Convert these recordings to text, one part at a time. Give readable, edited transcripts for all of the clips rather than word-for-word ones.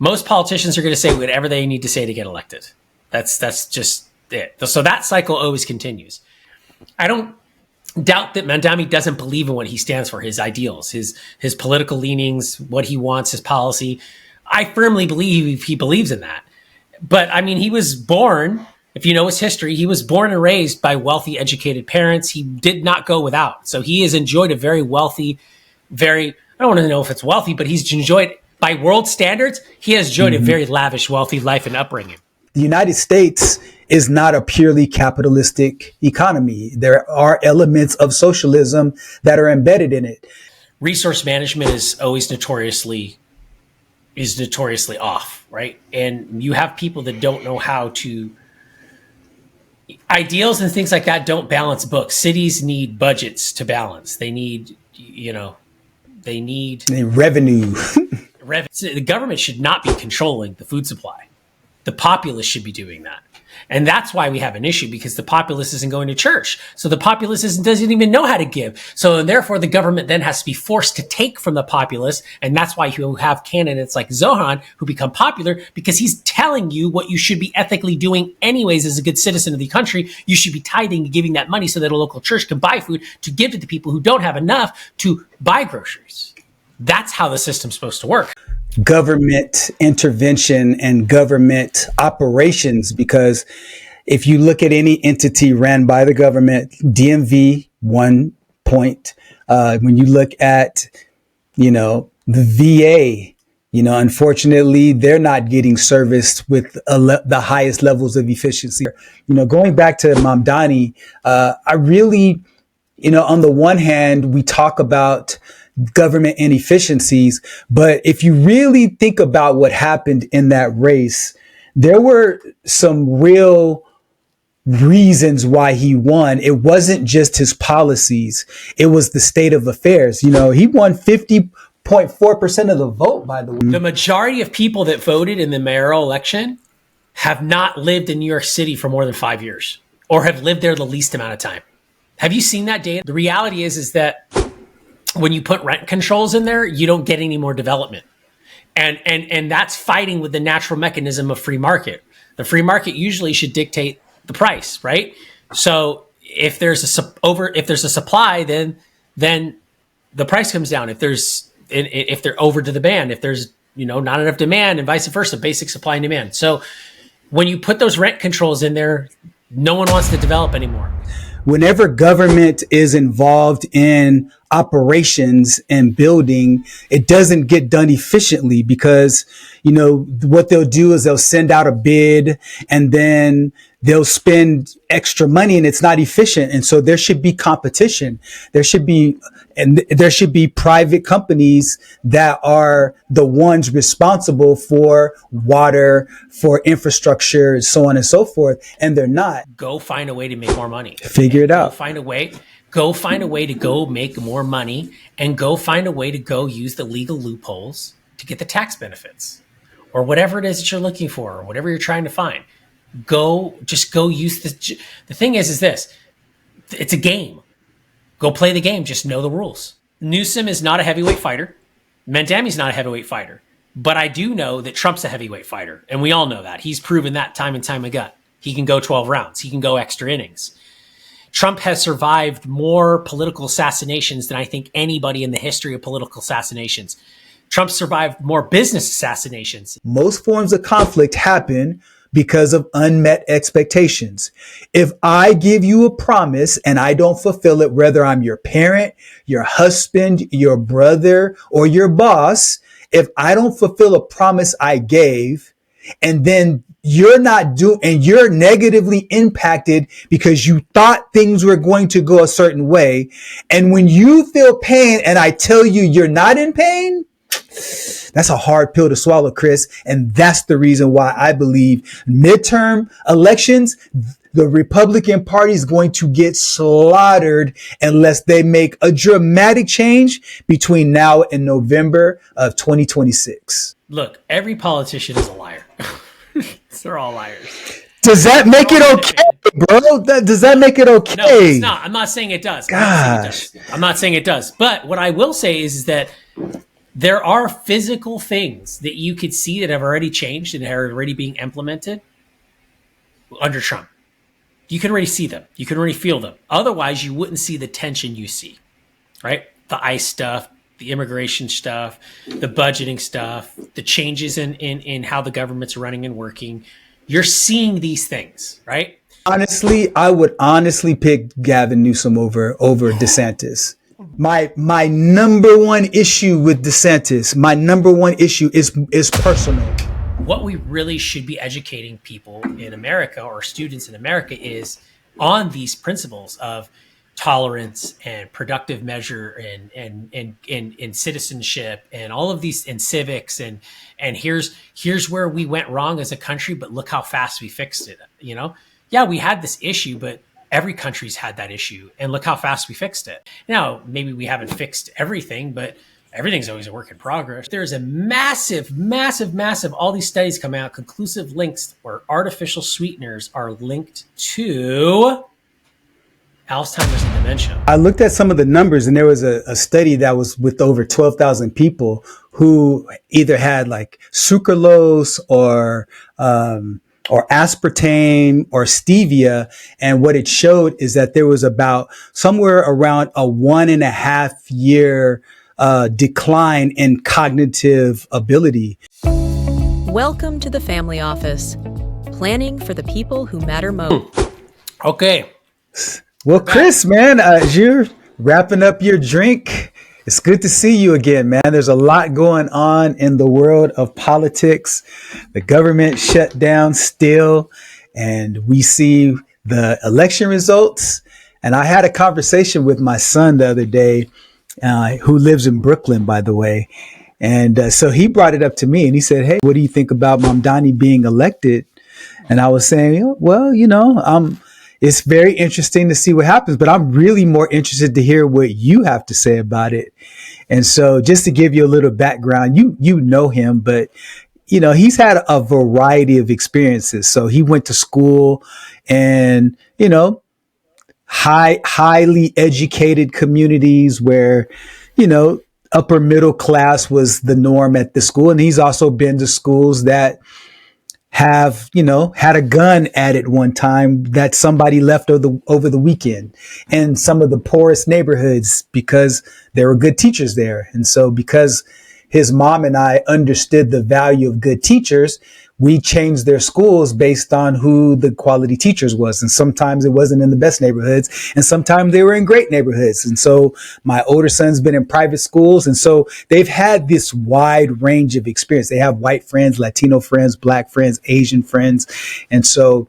Most politicians are going to say whatever they need to say to get elected. That's just it. So that cycle always continues. I don't doubt that Mamdani doesn't believe in what he stands for, his ideals, his political leanings, what he wants, his policy. I firmly believe he believes in that. But I mean, he was born, if you know his history, he was born and raised by wealthy, educated parents. He did not go without. So he has enjoyed a very wealthy, I don't want to know if it's wealthy, but he's enjoyed, by world standards, he has enjoyed a very lavish, wealthy life and upbringing. The United States is not a purely capitalistic economy. There are elements of socialism that are embedded in it. Resource management is always notoriously off, right? And you have people that don't know how to, ideals and things like that don't balance books. Cities need budgets to balance. They need, revenue. The government should not be controlling the food supply. The populace should be doing that. And that's why we have an issue, because the populace isn't going to church. So the populace doesn't even know how to give. So and therefore the government then has to be forced to take from the populace. And that's why you have candidates like Zohan who become popular, because he's telling you what you should be ethically doing anyways as a good citizen of the country. You should be tithing and giving that money so that a local church can buy food to give to the people who don't have enough to buy groceries. That's how the system's supposed to work. Government intervention and government operations, because if you look at any entity ran by the government, DMV, one point, when you look at, the VA, unfortunately, they're not getting serviced with the highest levels of efficiency. Going back to Mamdani, I really, on the one hand, we talk about government inefficiencies, but if you really think about what happened in that race, there were some real reasons why he won. It wasn't just his policies. It was the state of affairs. He won 50.4% of the vote, by the way. The majority of people that voted in the mayoral election have not lived in New York City for more than 5 years, or have lived there the least amount of time. Have you seen that data? The reality is that when you put rent controls in there, you don't get any more development. And that's fighting with the natural mechanism of free market. The free market usually should dictate the price, right? So if there's a supply, then the price comes down. If they're over to the demand, if there's not enough demand, and vice versa, basic supply and demand. So when you put those rent controls in there, no one wants to develop anymore. Whenever government is involved in operations and building, it doesn't get done efficiently, because, what they'll do is they'll send out a bid and then they'll spend extra money and it's not efficient. And so there should be competition. There should be private companies that are the ones responsible for water, for infrastructure, so on and so forth. And they're not. Go find a way to make more money. Figure it out. Go find a way to go make more money, and go find a way to go use the legal loopholes to get the tax benefits, or whatever it is that you're looking for, or whatever you're trying to find. Go use the thing is this, it's a game. Go play the game. Just know the rules. Newsom is not a heavyweight fighter. Mamdani's not a heavyweight fighter, but I do know that Trump's a heavyweight fighter. And we all know that. He's proven that time and time again. He can go 12 rounds. He can go extra innings. Trump has survived more political assassinations than I think anybody in the history of political assassinations. Trump survived more business assassinations. Most forms of conflict happen because of unmet expectations. If I give you a promise and I don't fulfill it, whether I'm your parent, your husband, your brother, or your boss, if I don't fulfill a promise I gave, and then you're negatively impacted because you thought things were going to go a certain way. And when you feel pain and I tell you you're not in pain, that's a hard pill to swallow, Chris. And that's the reason why I believe midterm elections, the Republican Party is going to get slaughtered unless they make a dramatic change between now and November of 2026. Look, every politician is a liar. They're all liars. Does that make it okay, bro? Does that make it okay? No, it's not. I'm not saying it does. I'm not saying it does. But what I will say is that There are physical things that you could see that have already changed and are already being implemented under Trump. You can already see them. You can already feel them. Otherwise, you wouldn't see the tension you see, right? The ICE stuff, the immigration stuff, the budgeting stuff, the changes in how the government's running and working. You're seeing these things, right? Honestly, I would honestly pick Gavin Newsom over DeSantis. My number one issue with DeSantis, my number one issue is personal. What we really should be educating people in America or students in America is on these principles of tolerance and productive measure and citizenship and all of these and civics and here's where we went wrong as a country, but look how fast we fixed it. Yeah, we had this issue, but every country's had that issue, and look how fast we fixed it. Now, maybe we haven't fixed everything, but everything's always a work in progress. There's a massive, all these studies come out, conclusive links where artificial sweeteners are linked to Alzheimer's and dementia. I looked at some of the numbers, and there was a study that was with over 12,000 people who either had like sucralose or aspartame or stevia. And what it showed is that there was about somewhere around a 1.5 year decline in cognitive ability. Welcome to the Family Office, planning for the people who matter most. Okay. Well, Chris, man, as you're wrapping up your drink, it's good to see you again, man. There's a lot going on in the world of politics. The government shut down still, and we see the election results. And I had a conversation with my son the other day, who lives in Brooklyn, by the way. And so he brought it up to me and he said, "Hey, what do you think about Mamdani being elected?" And I was saying, well, it's very interesting to see what happens, but I'm really more interested to hear what you have to say about it. And so just to give you a little background, you know him, but he's had a variety of experiences. So he went to school and, highly educated communities where, upper middle class was the norm at the school. And he's also been to schools that have, had a gun at it one time that somebody left over the weekend, and some of the poorest neighborhoods because there were good teachers there. And so because his mom and I understood the value of good teachers, we changed their schools based on who the quality teachers was. And sometimes it wasn't in the best neighborhoods, and sometimes they were in great neighborhoods. And so my older son's been in private schools. And so they've had this wide range of experience. They have white friends, Latino friends, Black friends, Asian friends. And so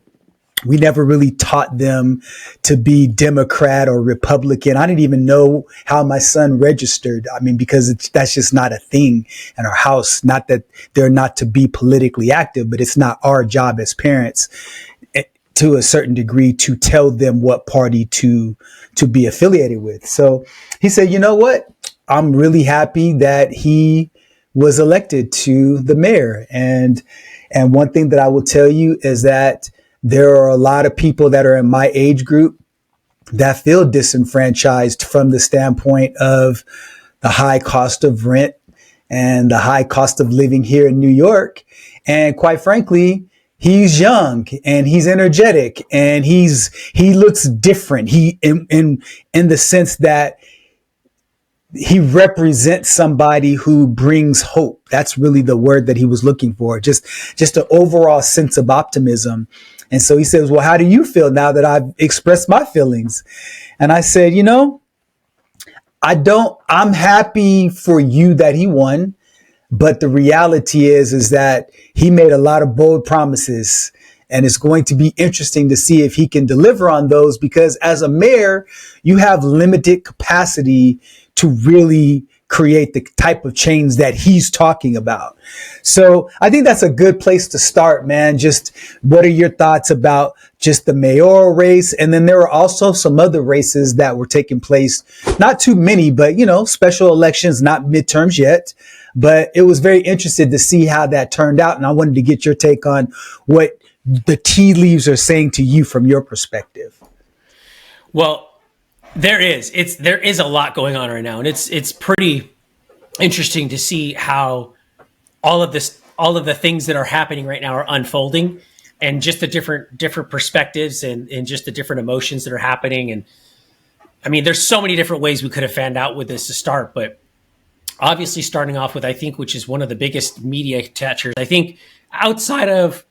we never really taught them to be Democrat or Republican. I didn't even know how my son registered. I mean, because that's just not a thing in our house. Not that they're not to be politically active, but it's not our job as parents, to a certain degree, to tell them what party to be affiliated with. So he said, "You know what? I'm really happy that he was elected to the mayor." And one thing that I will tell you is that there are a lot of people that are in my age group that feel disenfranchised from the standpoint of the high cost of rent and the high cost of living here in New York. And quite frankly, he's young and he's energetic and he looks different. He in the sense that he represents somebody who brings hope. That's really the word that he was looking for. Just an overall sense of optimism. And so he says, "Well, how do you feel now that I've expressed my feelings?" And I said, I'm happy for you that he won. But the reality is that he made a lot of bold promises, and it's going to be interesting to see if he can deliver on those, because as a mayor, you have limited capacity to really create the type of change that he's talking about. So I think that's a good place to start, man. Just what are your thoughts about just the mayoral race? And then there are also some other races that were taking place, not too many, but, special elections, not midterms yet. But it was very interesting to see how that turned out. And I wanted to get your take on what the tea leaves are saying to you from your perspective. Well, there is a lot going on right now, and it's pretty interesting to see how all of the things that are happening right now are unfolding, and just the different perspectives and just the different emotions that are happening. And I mean, there's so many different ways we could have fanned out with this to start, but obviously starting off with, I think, which is one of the biggest media catchers, I think outside of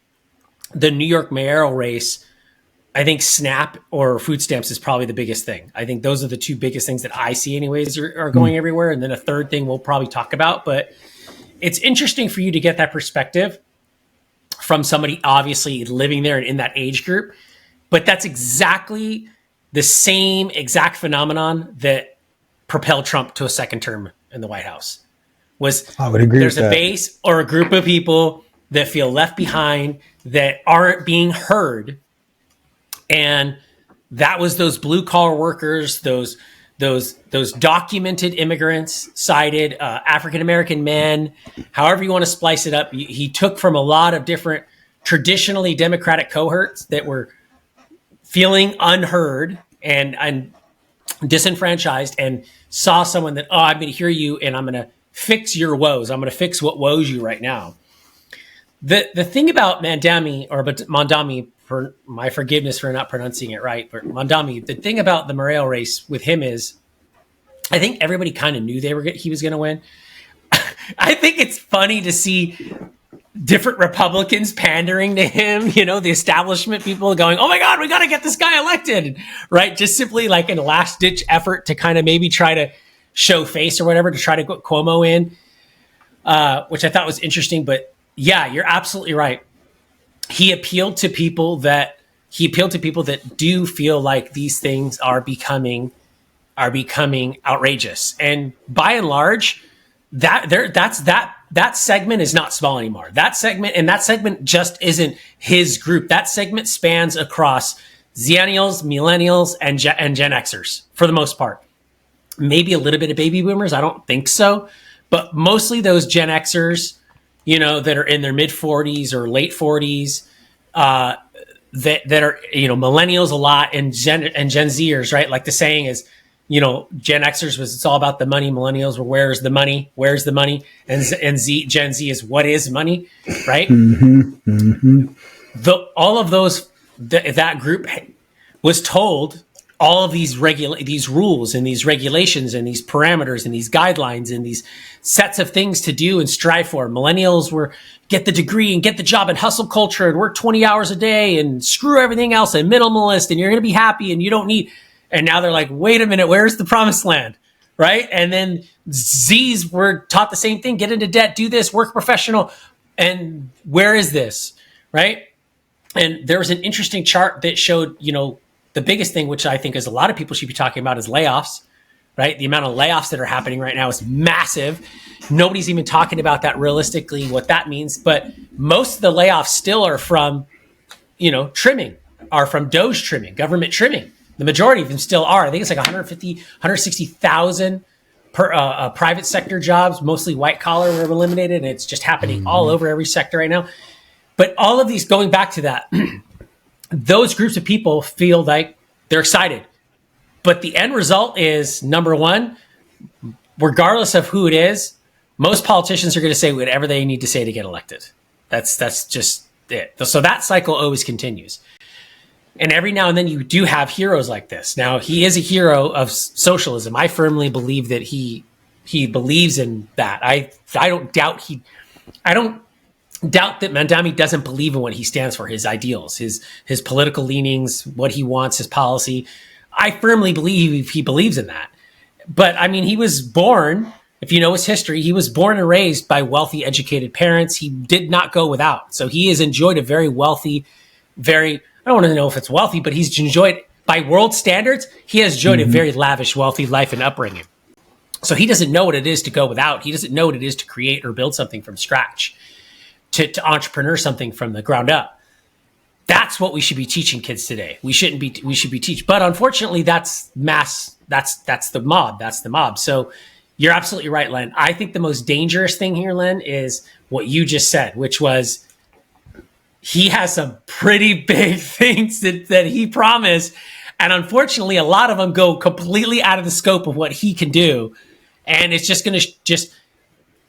the New York mayoral race, I think SNAP or food stamps is probably the biggest thing. I think those are the two biggest things that I see anyways are going everywhere. And then a third thing we'll probably talk about, but it's interesting for you to get that perspective from somebody obviously living there and in that age group. But that's exactly the same exact phenomenon that propelled Trump to a second term in the White House. I would agree. There's a base or a group of people that feel left behind, that aren't being heard. And that was those blue collar workers, those documented immigrants, cited African American men, however you want to splice it up. He took from a lot of different traditionally Democratic cohorts that were feeling unheard and disenfranchised, and saw someone that, I'm going to hear you and I'm going to fix your woes. I'm going to fix what woes you right now. The thing about Mondami, for my forgiveness for not pronouncing it right, but Mondami, the thing about the Mayoral race with him is, I think everybody kind of knew he was going to win. I think it's funny to see different Republicans pandering to him, the establishment people going, oh my God, we got to get this guy elected, right? Just simply like in a last ditch effort to kind of maybe try to show face or whatever, to try to get Cuomo in, which I thought was interesting. But yeah, you're absolutely right. He appealed to people that do feel like these things are becoming outrageous. And by and large, that segment is not small anymore. That segment just isn't his group. That segment spans across Xennials, Millennials, and Gen Xers for the most part. Maybe a little bit of baby boomers. I don't think so, but mostly those Gen Xers, that are in their mid 40s or late 40s, that are, millennials a lot, and Gen Zers, right? Like the saying is, Gen Xers was, it's all about the money. Millennials were, where's the money? And Gen Z is, what is money? Right. All of those, that group was told all of these rules and these regulations and these parameters and these guidelines and these sets of things to do and strive for. Millennials were get the degree and get the job and hustle culture and work 20 hours a day and screw everything else and minimalist, and you're going to be happy and you don't need. And now they're like, wait a minute, where's the promised land? Right. And then Z's were taught the same thing. Get into debt, do this, work professional. And where is this? Right. And there was an interesting chart that showed, the biggest thing, which I think is a lot of people should be talking about, is layoffs, right? The amount of layoffs that are happening right now is massive. Nobody's even talking about that realistically, what that means. But most of the layoffs still are from, trimming, are from DOGE trimming, government trimming. The majority of them still are. I think it's like 160,000 per private sector jobs, mostly white collar, were eliminated. And it's just happening all over every sector right now. But all of these, going back to that, those groups of people feel like they're excited. But the end result is, number one, regardless of who it is, most politicians are going to say whatever they need to say to get elected. That's just it. So that cycle always continues. And every now and then you do have heroes like this. Now, he is a hero of socialism. I firmly believe that he believes in that. I don't doubt that Mondami doesn't believe in what he stands for, his ideals, his political leanings, what he wants, his policy. I firmly believe he believes in that. But I mean, he was born, if you know his history, he was born and raised by wealthy, educated parents. He did not go without. So he has enjoyed a very wealthy, I don't want to know if it's wealthy, but he's enjoyed, by world standards, he has enjoyed a very lavish, wealthy life and upbringing. So he doesn't know what it is to go without. He doesn't know what it is to create or build something from scratch. To entrepreneur something from the ground up. That's what we should be teaching kids today. We should be teaching, but unfortunately that's mass. That's the mob. So you're absolutely right, Len. I think the most dangerous thing here, Len, is what you just said, which was he has some pretty big things that he promised. And unfortunately, a lot of them go completely out of the scope of what he can do. And it's just going to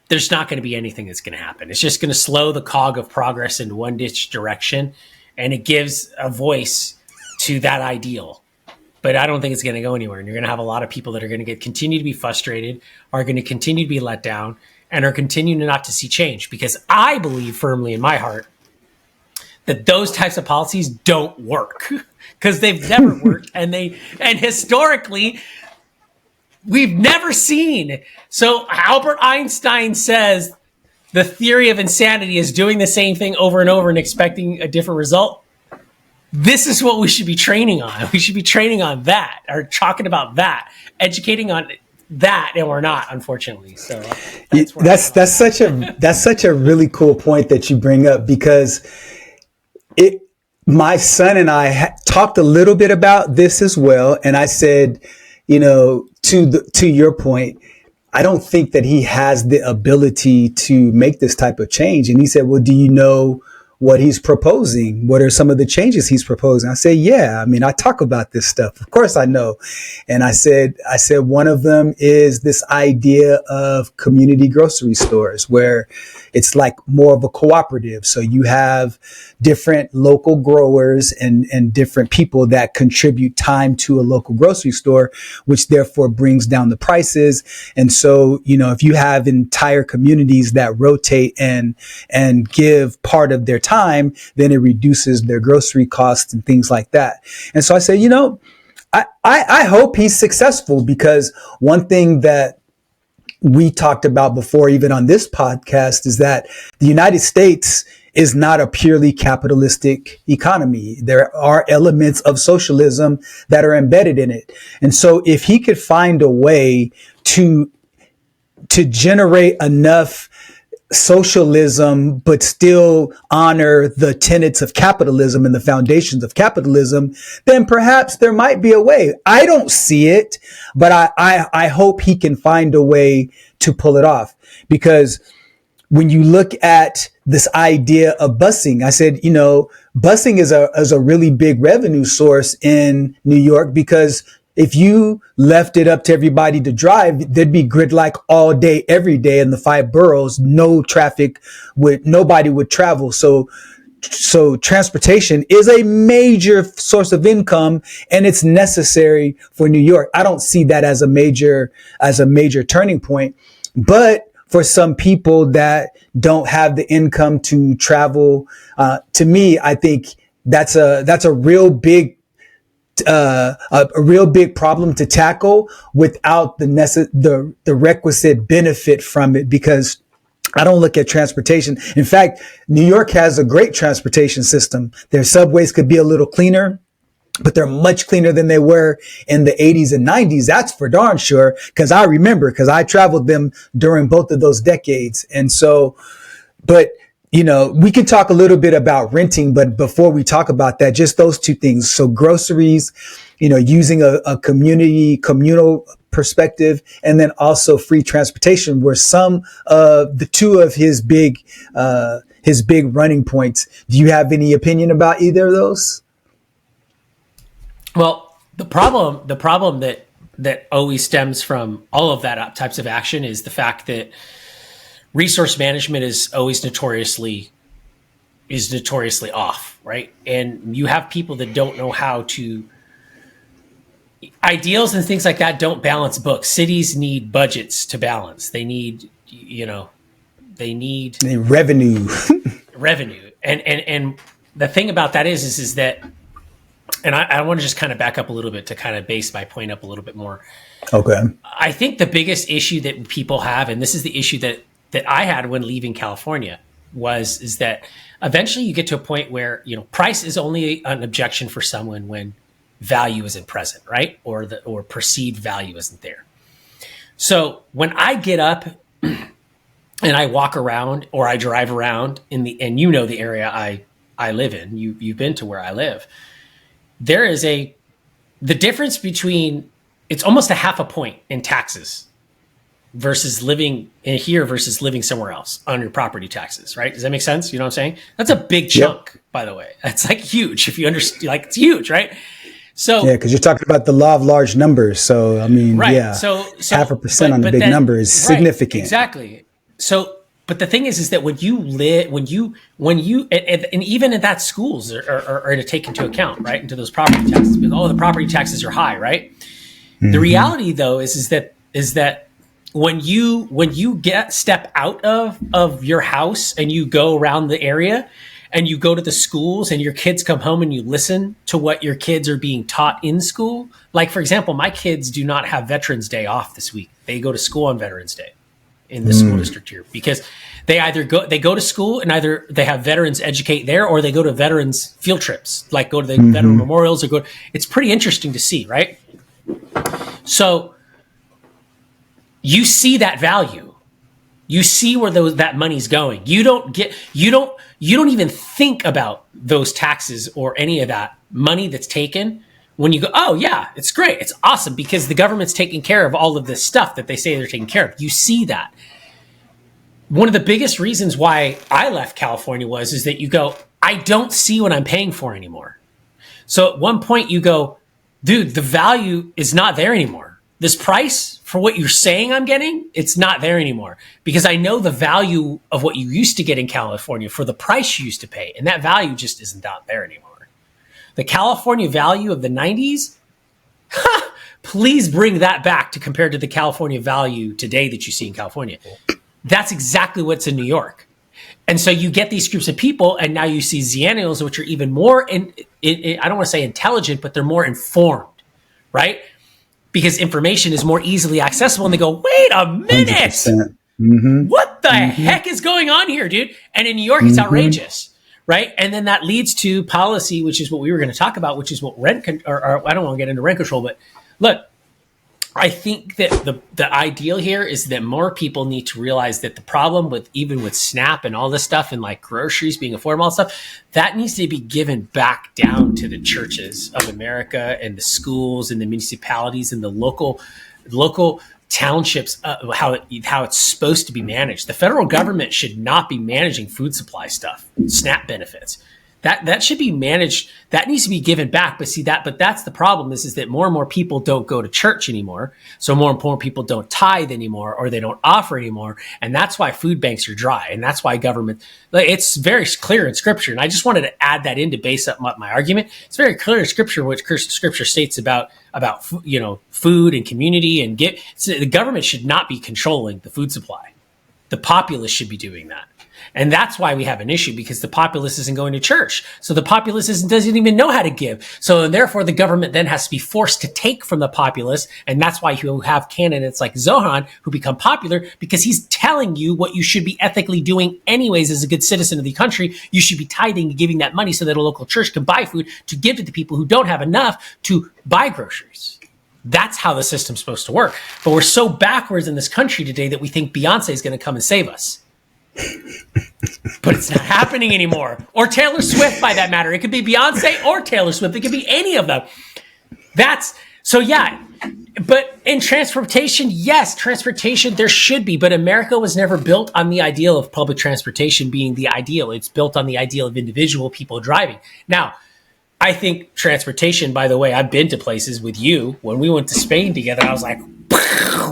there's not going to be anything that's going to happen. It's just going to slow the cog of progress in one ditch direction, and it gives a voice to that ideal. But I don't think it's going to go anywhere. And you're going to have a lot of people that are going to continue to be frustrated, are going to continue to be let down, and are continuing not to see change. Because I believe firmly in my heart that those types of policies don't work, because they've never worked, and historically we've never seen. So Albert Einstein says the theory of insanity is doing the same thing over and over and expecting a different result. This is what we should be training on. We should be training on that, or talking about that, educating on that, and we're not, unfortunately. So that's such a really cool point that you bring up, because my son and I talked a little bit about this as well, and I said, to your point, I don't think that he has the ability to make this type of change. And he said, well, do you know what he's proposing? What are some of the changes he's proposing? I say, yeah, I mean, I talk about this stuff. Of course I know. And I said, one of them is this idea of community grocery stores, where it's like more of a cooperative. So you have different local growers and different people that contribute time to a local grocery store, which therefore brings down the prices. And so, if you have entire communities that rotate and give part of their time, then it reduces their grocery costs and things like that. And so I say, I hope he's successful, because one thing that we talked about before, even on this podcast, is that the United States is not a purely capitalistic economy. There are elements of socialism that are embedded in it. And so if he could find a way to generate enough socialism, but still honor the tenets of capitalism and the foundations of capitalism, then perhaps there might be a way. I don't see it, but I hope he can find a way to pull it off. Because when you look at this idea of busing, I said, busing is a really big revenue source in New York, because if you left it up to everybody to drive, there'd be gridlock all day, every day in the 5 boroughs. No traffic, nobody would travel. So transportation is a major source of income, and it's necessary for New York. I don't see that as a major turning point, but for some people that don't have the income to travel, to me, I think that's a real big problem to tackle without the requisite benefit from it, because I don't look at transportation. In fact, New York has a great transportation system. Their subways could be a little cleaner, but they're much cleaner than they were in the 80s and 90s. That's for darn sure, because I traveled them during both of those decades. And so, but we can talk a little bit about renting, but before we talk about that, just those two things. So groceries, using a communal perspective, and then also free transportation were some of the two of his big running points. Do you have any opinion about either of those? Well, the problem that always stems from all of that types of action is the fact that resource management is always notoriously off, right? And you have people that don't know how to. Ideals and things like that don't balance books. Cities need budgets to balance. They need, revenue. revenue. And the thing about that is that, and I want to just kind of back up a little bit to kind of base my point up a little bit more. Okay. I think the biggest issue that people have, and this is the issue that I had when leaving California, is that eventually you get to a point where, price is only an objection for someone when value isn't present, right? Or perceived value isn't there. So when I get up and I walk around or I drive around and the area I live in, you've been to where I live, there is the difference between, it's almost a half a point in taxes versus living in here versus living somewhere else on your property taxes, right? Does that make sense? You know what I'm saying? That's a big chunk, yep. By the way. That's like huge. If you understand, it's huge, right? So yeah, because you're talking about the law of large numbers. So I mean, right. Yeah, so 0.5% on the big number is significant. Exactly. so, but the thing is that when you live, and even in that schools are to take into account, right, into those property taxes. Because, oh, the property taxes are high, right? The reality, though, is that when you step out of your house and you go around the area and you go to the schools and your kids come home and you listen to what your kids are being taught in school. Like, for example, my kids do not have Veterans Day off this week. They go to school on Veterans Day in the school district here, because they go to school and either they have veterans educate there, or they go to veterans field trips, like go to the veteran memorials, or it's pretty interesting to see, right? So you see that value. You see where that money's going. You don't even think about those taxes or any of that money that's taken when you go, oh yeah, it's great. It's awesome because the government's taking care of all of this stuff that they say they're taking care of. You see that. One of the biggest reasons why I left California is that you go, I don't see what I'm paying for anymore. So at one point you go, dude, the value is not there anymore. This price for what you're saying I'm getting, it's not there anymore, because I know the value of what you used to get in California for the price you used to pay. And that value just isn't out there anymore. The California value of the 90s, please bring that back to compared to the California value today that you see in California. That's exactly what's in New York. And so you get these groups of people, and now you see Xennials, which are even more, I don't want to say intelligent, but they're more informed, right? Because information is more easily accessible. And they go, wait a minute. What the heck is going on here, dude? And in New York, it's outrageous, right? And then that leads to policy, which is what we were going to talk about, which is what I don't want to get into rent control, but look, I think that the ideal here is that more people need to realize that the problem with SNAP and all this stuff and like groceries being affordable and stuff, that needs to be given back down to the churches of America and the schools and the municipalities and the local townships, how it's supposed to be managed. The federal government should not be managing food supply stuff, SNAP benefits. That should be managed. That needs to be given back. But that's the problem is that more and more people don't go to church anymore. So more and more people don't tithe anymore, or they don't offer anymore. And that's why food banks are dry. And that's why government, it's very clear in scripture. And I just wanted to add that in to base up my argument. It's very clear in scripture, which scripture states about food and community and the government should not be controlling the food supply. The populace should be doing that. And that's why we have an issue, because the populace isn't going to church. So the populace doesn't even know how to give. So therefore the government then has to be forced to take from the populace. And that's why you have candidates like Zohan who become popular, because he's telling you what you should be ethically doing anyways as a good citizen of the country. You should be tithing and giving that money so that a local church can buy food to give to the people who don't have enough to buy groceries. That's how the system's supposed to work. But we're so backwards in this country today that we think Beyonce is going to come and save us. But it's not happening anymore. Or Taylor Swift, by that matter. It could be Beyonce or Taylor Swift. It could be any of them. But in transportation, yes, transportation, there should be. But America was never built on the ideal of public transportation being the ideal. It's built on the ideal of individual people driving. Now, I think transportation, by the way, I've been to places with you. When we went to Spain together, I was like,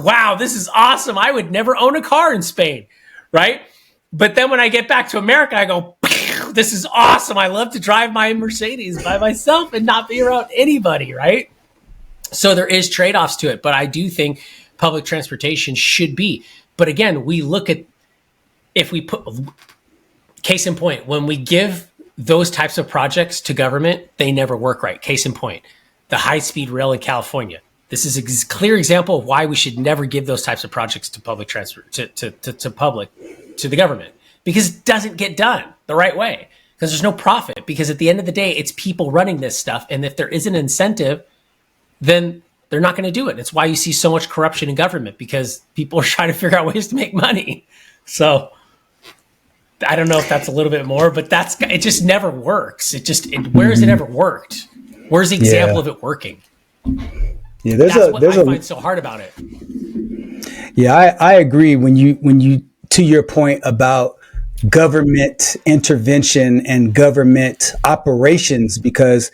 wow, this is awesome. I would never own a car in Spain, right? But then when I get back to America, I go, this is awesome. I love to drive my Mercedes by myself and not be around anybody, right? So there is trade-offs to it, but I do think public transportation should be. But again, we look at, if we put, case in point, when we give those types of projects to government, they never work right. Case in point, the high-speed rail in California. This is a clear example of why we should never give those types of projects to public to the government, because it doesn't get done the right way, because there's no profit, because at the end of the day, it's people running this stuff. And if there is an incentive, then they're not going to do it. It's why you see so much corruption in government, because people are trying to figure out ways to make money. So I don't know if that's a little bit more, but it just never works. Where has it ever worked? Where's the example of it working? Yeah, that's what I find so hard about it. Yeah, I agree. When you to your point about government intervention and government operations, because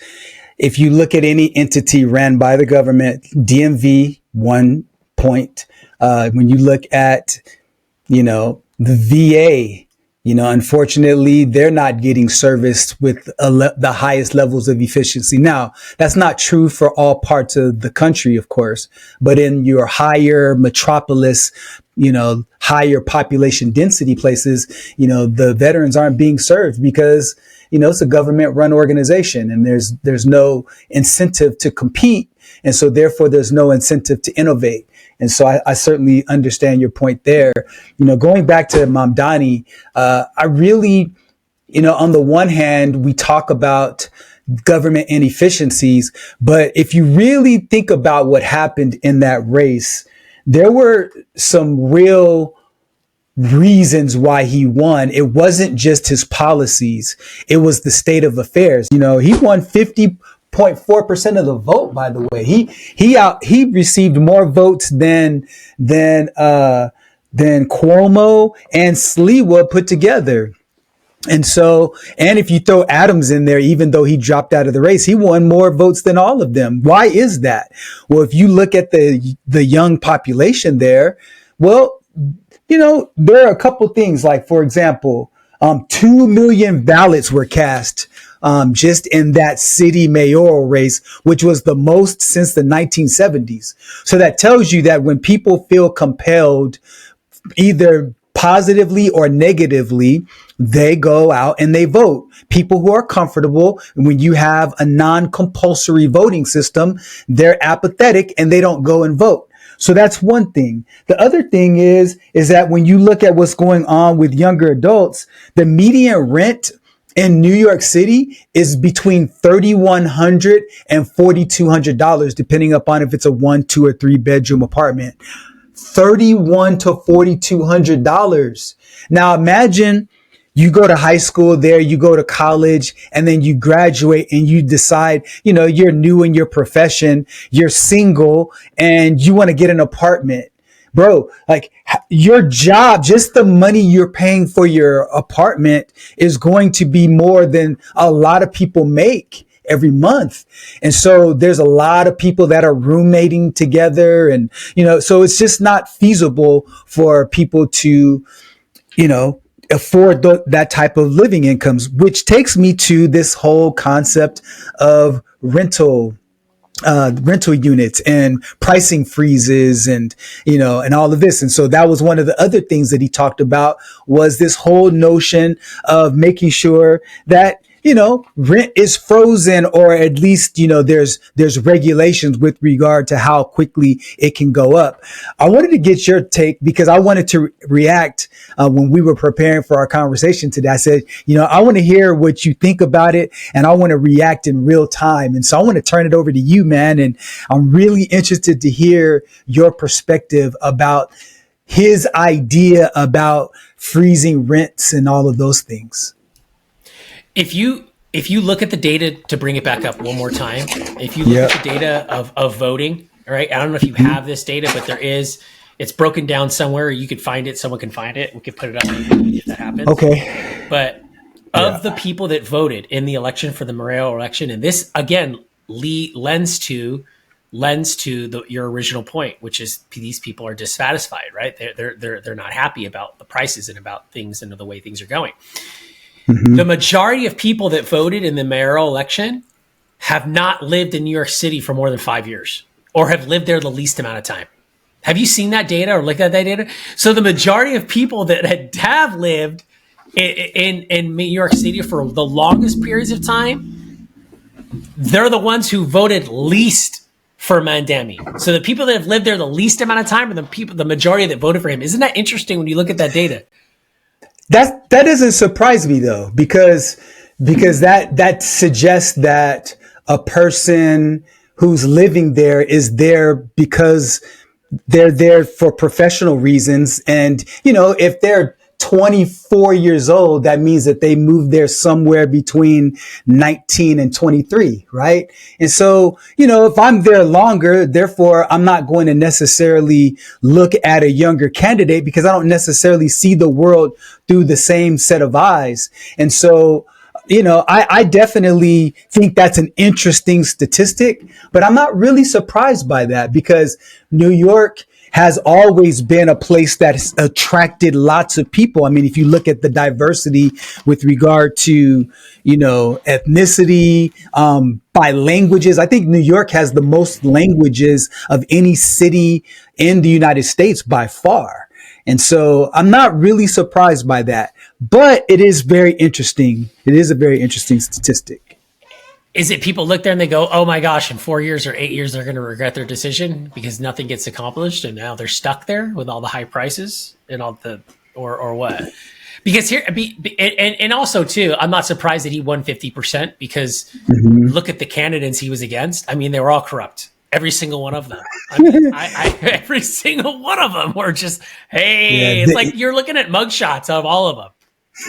if you look at any entity ran by the government, DMV, 1 point. When you look at, the VA, unfortunately, they're not getting serviced with the highest levels of efficiency. Now, that's not true for all parts of the country, of course, but in your higher metropolis, higher population density places, the veterans aren't being served because, it's a government run organization and there's no incentive to compete. And so therefore there's no incentive to innovate. And so I certainly understand your point there. Going back to Mamdani, I really, on the one hand, we talk about government inefficiencies, but if you really think about what happened in that race, there were some real reasons why he won. It wasn't just his policies. It was the state of affairs. He won 50.4% of the vote, by the way. He received more votes than Cuomo and Sliwa put together. And so, and if you throw Adams in there, even though he dropped out of the race, he won more votes than all of them. Why is that? Well, if you look at the young population there, well, there are a couple things, like, for example, 2 million ballots were cast just in that city mayoral race, which was the most since the 1970s. So that tells you that when people feel compelled, either positively or negatively, they go out and they vote. People who are comfortable, when you have a non-compulsory voting system, they're apathetic and they don't go and vote. So that's one thing. The other thing is that when you look at what's going on with younger adults, the median rent in New York City is between $3,100 and $4,200, depending upon if it's a 1, 2, or 3 bedroom apartment. $3,100 to $4,200. Now imagine you go to high school there, you go to college, and then you graduate and you decide, you're new in your profession, you're single, and you want to get an apartment. Bro, like, your job, just the money you're paying for your apartment is going to be more than a lot of people make every month. And so there's a lot of people that are roommating together, and, so it's just not feasible for people to, afford that type of living incomes, which takes me to this whole concept of rental units and pricing freezes and all of this. And so that was one of the other things that he talked about, was this whole notion of making sure that rent is frozen, or at least, there's regulations with regard to how quickly it can go up. I wanted to get your take because I wanted to react when we were preparing for our conversation today. I said, I want to hear what you think about it, and I want to react in real time. And so I want to turn it over to you, man. And I'm really interested to hear your perspective about his idea about freezing rents and all of those things. If you look at the data, to bring it back up one more time, if you look at the data of voting, all right, I don't know if you have this data, but it's broken down somewhere. You could find it. Someone can find it. We could put it up if that happens. Okay. But of the people that voted in the election for the Mayoral election, and this again lends to your original point, which is these people are dissatisfied, right? They're not happy about the prices and about things and the way things are going. Mm-hmm. The majority of people that voted in the mayoral election have not lived in New York City for more than 5 years, or have lived there the least amount of time. Have you seen that data or looked at that data? So the majority of people that have lived in New York City for the longest periods of time, they're the ones who voted least for Mandemi. So the people that have lived there the least amount of time are the majority that voted for him. Isn't that interesting when you look at that data? That doesn't surprise me though, because that suggests that a person who's living there is there because they're there for professional reasons. And, if they're 24 years old, that means that they moved there somewhere between 19 and 23, right? And so, if I'm there longer, therefore I'm not going to necessarily look at a younger candidate because I don't necessarily see the world through the same set of eyes. And so, I definitely think that's an interesting statistic, but I'm not really surprised by that because New York has always been a place that has attracted lots of people. I mean, if you look at the diversity with regard to, ethnicity, by languages, I think New York has the most languages of any city in the United States by far. And so I'm not really surprised by that, but it is very interesting. It is a very interesting statistic. Is it people look there and they go, oh my gosh, in 4 years or 8 years, they're going to regret their decision because nothing gets accomplished and now they're stuck there with all the high prices and all the, or what? Because here, and also too, I'm not surprised that he won 50% because look at the candidates he was against. I mean, they were all corrupt. Every single one of them. I mean, every single one of them were just, hey, it's like you're looking at mugshots of all of them,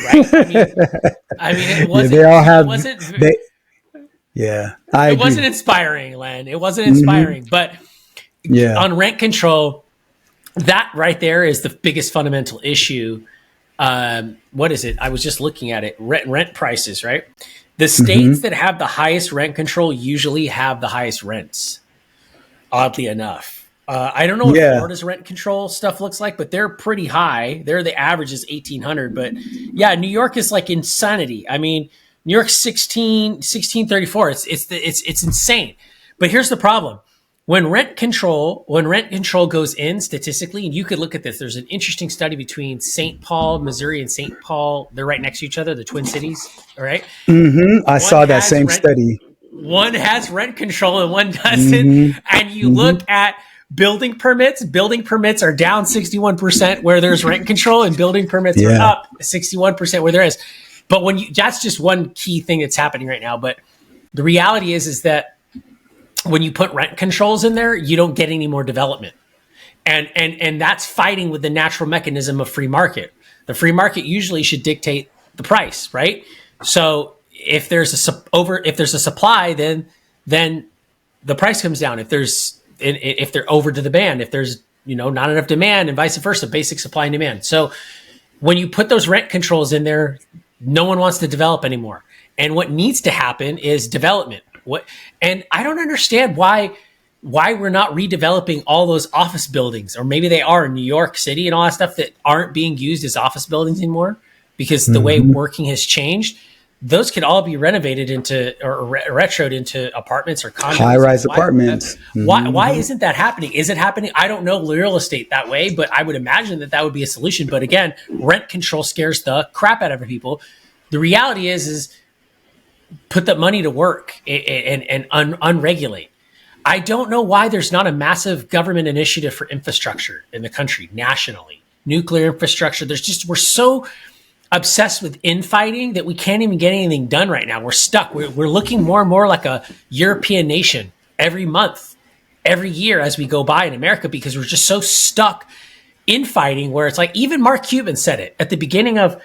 right? I mean, it wasn't. They all have. It wasn't. I it wasn't inspiring, Len. It wasn't inspiring. But on rent control, that right there is the biggest fundamental issue. What is it? I was just looking at it. Rent prices, right? The states that have the highest rent control usually have the highest rents. Oddly enough, I don't know what Florida's rent control stuff looks like, but they're pretty high. The average is 1,800, but yeah, New York is like insanity. I mean, New York's 1634. It's insane. But here's the problem: when rent control goes in statistically, and you could look at this. There's an interesting study between St. Paul, Missouri, and St. Paul. They're right next to each other, the Twin Cities. All right. I saw that same study. One has rent control and one doesn't. And you look at building permits. Building permits are down 61% where there's rent control, and building permits are up 61% where there is. But that's just one key thing that's happening right now. But the reality is that when you put rent controls in there, you don't get any more development. And that's fighting with the natural mechanism of free market. The free market usually should dictate the price, right? So if there's a supply, then the price comes down. If they're over to the demand, if there's not enough demand, and vice versa, basic supply and demand. So when you put those rent controls in there, no one wants to develop anymore. And what needs to happen is development. And I don't understand why we're not redeveloping all those office buildings, or maybe they are in New York City and all that stuff that aren't being used as office buildings anymore because the way working has changed. Those could all be renovated into or retroed into apartments or condos. High-rise apartments. Why isn't that happening? Is it happening? I don't know real estate that way, but I would imagine that would be a solution. But again, rent control scares the crap out of people. The reality is put the money to work and unregulate. I don't know why there's not a massive government initiative for infrastructure in the country nationally. Nuclear infrastructure. We're so obsessed with infighting that we can't even get anything done right now. We're stuck. We're looking more and more like a European nation every month, every year as we go by in America, because we're just so stuck infighting where it's like, even Mark Cuban said it at the beginning of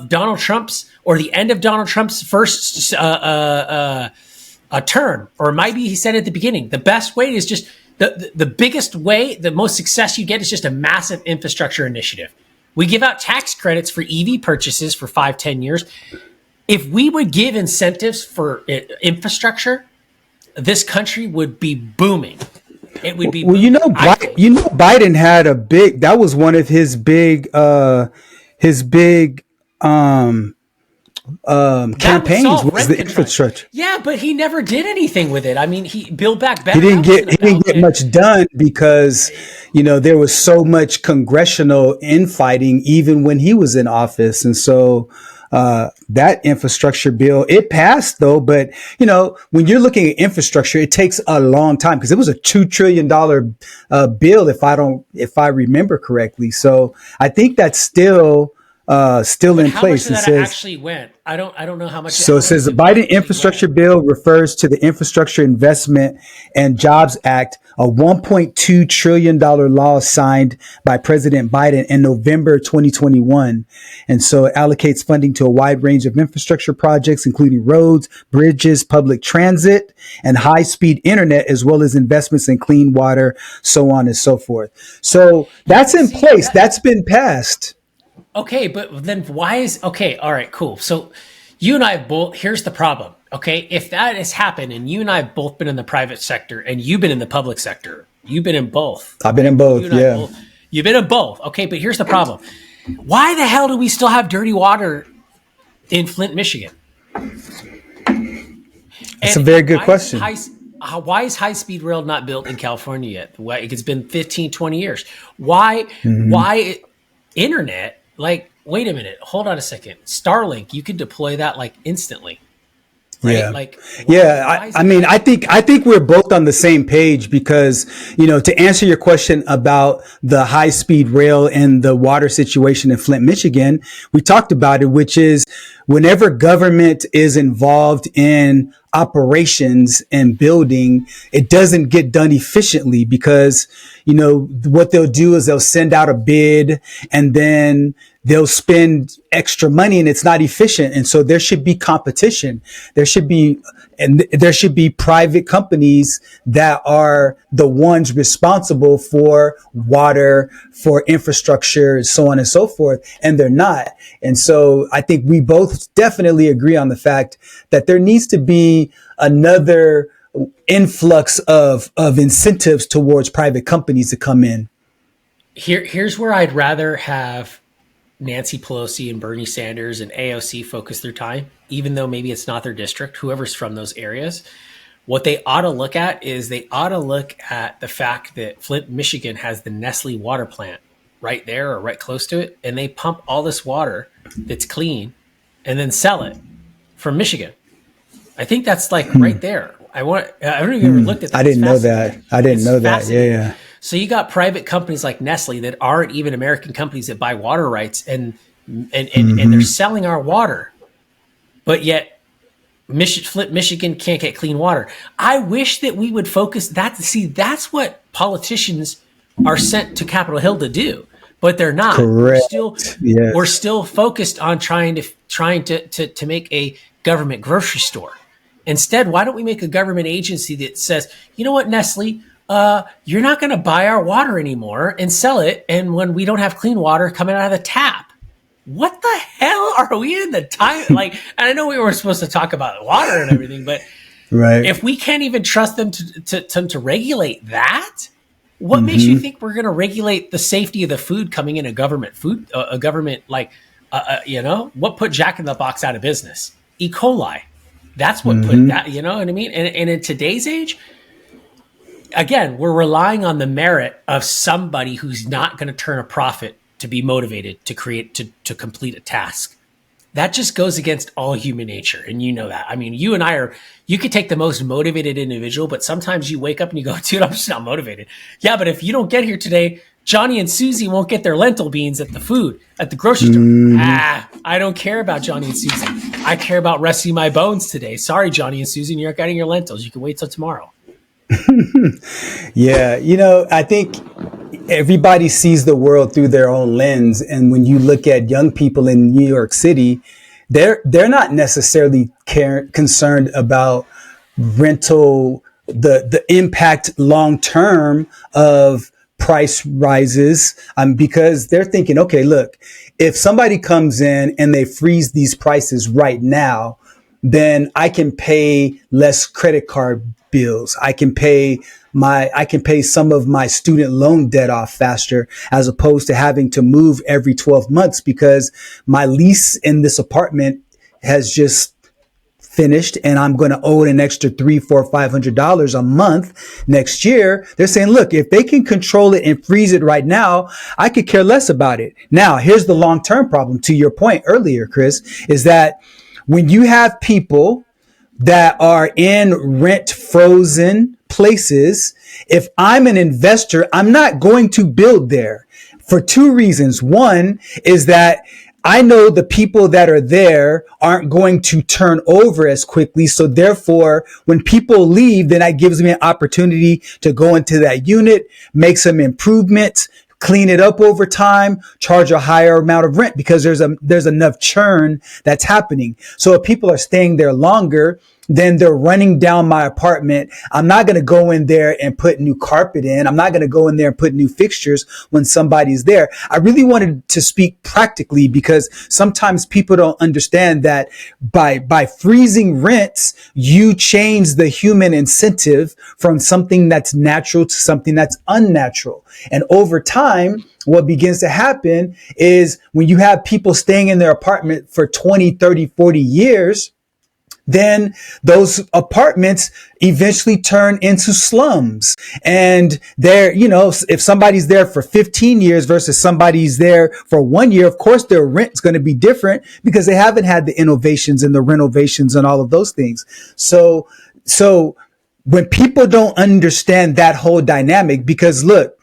Donald Trump's, or the end of Donald Trump's first term, or maybe he said at the beginning, the best way is just the biggest way, the most success you get is just a massive infrastructure initiative. We give out tax credits for EV purchases for 5-10 years. If we would give incentives for infrastructure, this country would be booming. It would be booming. Biden had that was one of his big campaigns was the infrastructure. Yeah, but he never did anything with it. I mean, he built back better. He didn't get much done because there was so much congressional infighting even when he was in office, and so that infrastructure bill, it passed though. But when you're looking at infrastructure, it takes a long time because it was a $2 trillion bill, if I remember correctly. So I think that's still in place. How much of that actually went? I don't know how much. So it says the Biden infrastructure bill refers to the Infrastructure Investment and Jobs Act, a $1.2 trillion law signed by President Biden in November 2021. And so it allocates funding to a wide range of infrastructure projects, including roads, bridges, public transit, and high-speed internet, as well as investments in clean water, so on and so forth. So that's in place. That's been passed. Okay, but then why is all right, cool. So You and I have both, here's the problem. Okay. If that has happened and you and I have both been in the private sector and you've been in the public sector, you've been in both. I've been in both. Yeah. You've been in both. Okay. But here's the problem. Why the hell do we still have dirty water in Flint, Michigan? That's a very good question. Why is high-speed rail not built in California yet? It's been 15, 20 years. Why internet? Like, wait a minute. Hold on a second. Starlink, you could deploy that like instantly. Right? Yeah. Like, I think we're both on the same page because, to answer your question about the high speed rail and the water situation in Flint, Michigan, we talked about it, which is whenever government is involved in operations and building, it doesn't get done efficiently because, what they'll do is they'll send out a bid and then they'll spend extra money and it's not efficient. And so there should be competition. There should be private companies that are the ones responsible for water, for infrastructure, so on and so forth. And they're not. And so I think we both definitely agree on the fact that there needs to be another influx of incentives towards private companies to come in. Here's where I'd rather have Nancy Pelosi and Bernie Sanders and AOC focus their time, even though maybe it's not their district, whoever's from those areas. What they ought to look at is they ought to look at the fact that Flint, Michigan has the Nestle water plant right there or right close to it. And they pump all this water that's clean and then sell it from Michigan. I think that's like right there. I don't know if you ever looked at that. I didn't know that. Yeah. So you got private companies like Nestle that aren't even American companies that buy water rights and they're selling our water, but yet Flint, Michigan can't get clean water. I wish that we would focus that. See, that's what politicians are sent to Capitol Hill to do, but they're not. Correct. We're still focused on trying to make a government grocery store. Instead, why don't we make a government agency that says, you know what, Nestle, you're not going to buy our water anymore and sell it. And when we don't have clean water coming out of the tap, what the hell are we in the time? Like, and I know we were supposed to talk about water and everything, but right. If we can't even trust them to regulate that, what makes you think we're going to regulate the safety of the food coming in a government what put Jack in the Box out of business? E. coli. That's what put that, you know what I mean? And in today's age, again, we're relying on the merit of somebody who's not going to turn a profit to be motivated to complete a task. That just goes against all human nature. And you know that. I mean, you and I you could take the most motivated individual, but sometimes you wake up and you go, dude, I'm just not motivated. Yeah, but if you don't get here today, Johnny and Susie won't get their lentil beans at the grocery store. I don't care about Johnny and Susie. I care about resting my bones today. Sorry, Johnny and Susie, you're not getting your lentils. You can wait till tomorrow. Yeah. I think everybody sees the world through their own lens. And when you look at young people in New York City, they're not necessarily concerned about rental, the impact long term of price rises, because they're thinking, okay, look, if somebody comes in and they freeze these prices right now, then I can pay less credit card bills. I can pay some of my student loan debt off faster, as opposed to having to move every 12 months because my lease in this apartment has just finished and I'm going to owe an extra $300, $400, $500 a month next year. They're saying, look, if they can control it and freeze it right now, I could care less about it. Now, here's the long-term problem. To your point earlier, Chris, is that when you have people that are in rent frozen places, if I'm an investor, I'm not going to build there for two reasons. One is that I know the people that are there aren't going to turn over as quickly. So therefore, when people leave, then that gives me an opportunity to go into that unit, make some improvements, clean it up over time, charge a higher amount of rent because there's enough churn that's happening. So if people are staying there longer, then they're running down my apartment. I'm not going to go in there and put new carpet in. I'm not going to go in there and put new fixtures when somebody's there. I really wanted to speak practically because sometimes people don't understand that by freezing rents, you change the human incentive from something that's natural to something that's unnatural. And over time, what begins to happen is when you have people staying in their apartment for 20, 30, 40 years, then those apartments eventually turn into slums. And there, if somebody's there for 15 years versus somebody's there for 1 year, of course, their rent's going to be different because they haven't had the innovations and the renovations and all of those things. So when people don't understand that whole dynamic, because look,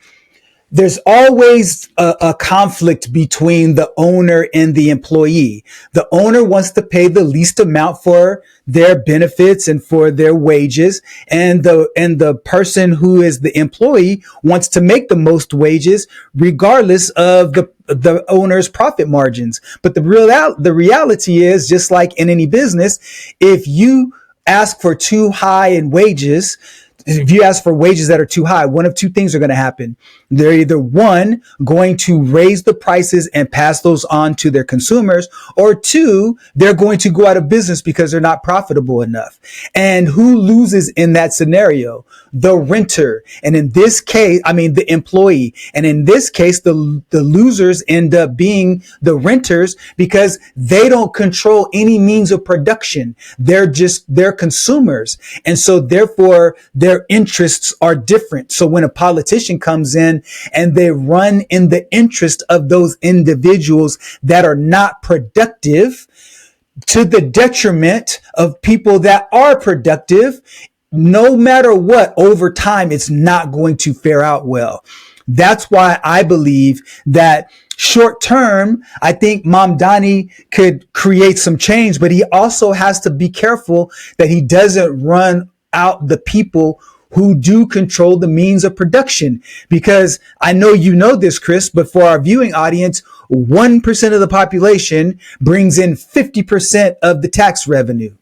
there's always a conflict between the owner and the employee. The owner wants to pay the least amount for their benefits and for their wages. And the person who is the employee wants to make the most wages regardless of the owner's profit margins. But the reality is, just like in any business, if you ask for too high in wages, if you ask for wages that are too high, one of two things are going to happen. They're either one, going to raise the prices and pass those on to their consumers, or two, they're going to go out of business because they're not profitable enough. And who loses in that scenario? The renter. And in this case, the employee. And in this case, the losers end up being the renters because they don't control any means of production. They're consumers. And so therefore, their interests are different. So when a politician comes in and they run in the interest of those individuals that are not productive to the detriment of people that are productive, no matter what, over time, it's not going to fare out well. That's why I believe that short term, I think Mamdani could create some change, but he also has to be careful that he doesn't run out the people who do control the means of production. Because I know you know this, Chris, but for our viewing audience, 1% of the population brings in 50% of the tax revenue.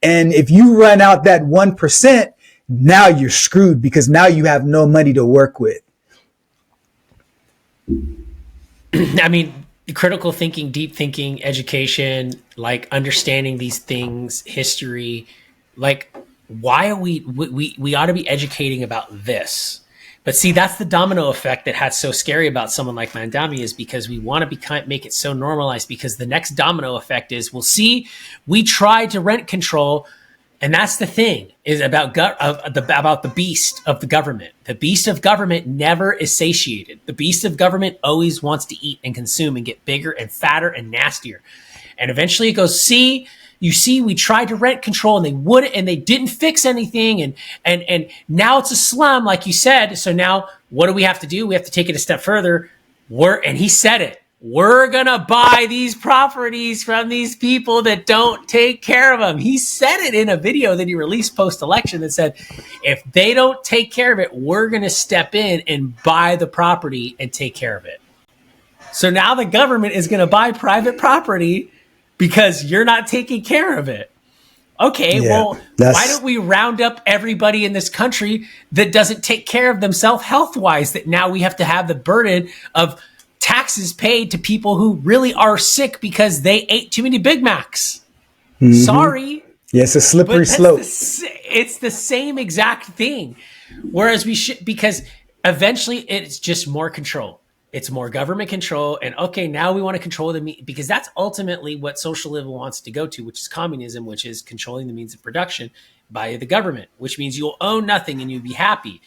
And if you run out that 1%, now you're screwed because now you have no money to work with. Critical thinking, deep thinking, education, like understanding these things, history, like why are we ought to be educating about this. But see, that's the domino effect that has so scary about someone like Mandami, is because we want to make it so normalized, because the next domino effect is, we'll see, we tried to rent control. And that's the thing, is about the beast of the government. The beast of government never is satiated. The beast of government always wants to eat and consume and get bigger and fatter and nastier. And eventually it goes, you see, we tried to rent control and they didn't fix anything. And now it's a slum, like you said. So now what do we have to do? We have to take it a step further. And he said it. We're going to buy these properties from these people that don't take care of them. He said it in a video that he released post-election that said, if they don't take care of it, we're going to step in and buy the property and take care of it. So now the government is going to buy private property because you're not taking care of it. Okay, why don't we round up everybody in this country that doesn't take care of themselves health-wise, that now we have to have the burden of taxes paid to people who really are sick because they ate too many Big Macs. Mm-hmm. Sorry. Yeah, it's a slippery slope. It's the same exact thing. Whereas because eventually it's just more control. It's more government control. And okay, now we want to control because that's ultimately what socialism wants to go to, which is communism, which is controlling the means of production by the government, which means you'll own nothing and you'll be happy.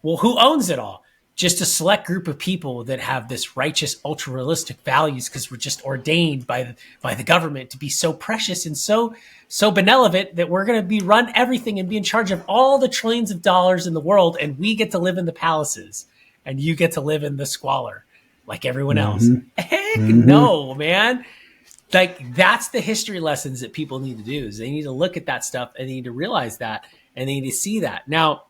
Well, who owns it all? Just a select group of people that have this righteous, ultra-realistic values because we're just ordained by the government to be so precious and so benevolent that we're going to run everything and be in charge of all the trillions of dollars in the world, and we get to live in the palaces and you get to live in the squalor like everyone else. Heck no, man. Like, that's the history lessons that people need to do, is they need to look at that stuff and they need to realize that and they need to see that. Now,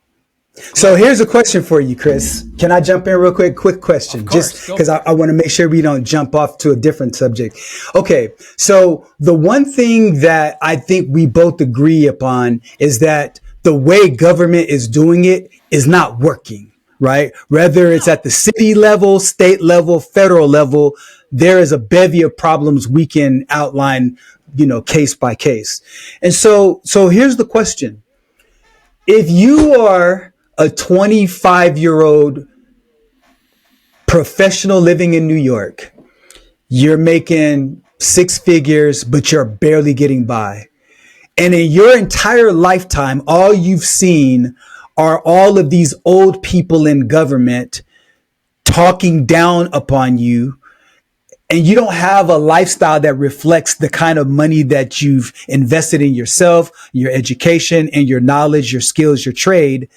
So here's a question for you, Chris. Can I jump in real quick? Quick Of question, course, just go because for it. I want to make sure we don't jump off to a different subject. Okay. So the one thing that I think we both agree upon is that the way government is doing it is not working, right? Whether it's at No. the city level, state level, federal level, there is a bevy of problems we can outline, case by case. And so here's the question. If you are a 25-year-old professional living in New York, you're making six figures, but you're barely getting by. And in your entire lifetime, all you've seen are all of these old people in government talking down upon you. And you don't have a lifestyle that reflects the kind of money that you've invested in yourself, your education, and your knowledge, your skills, your trade.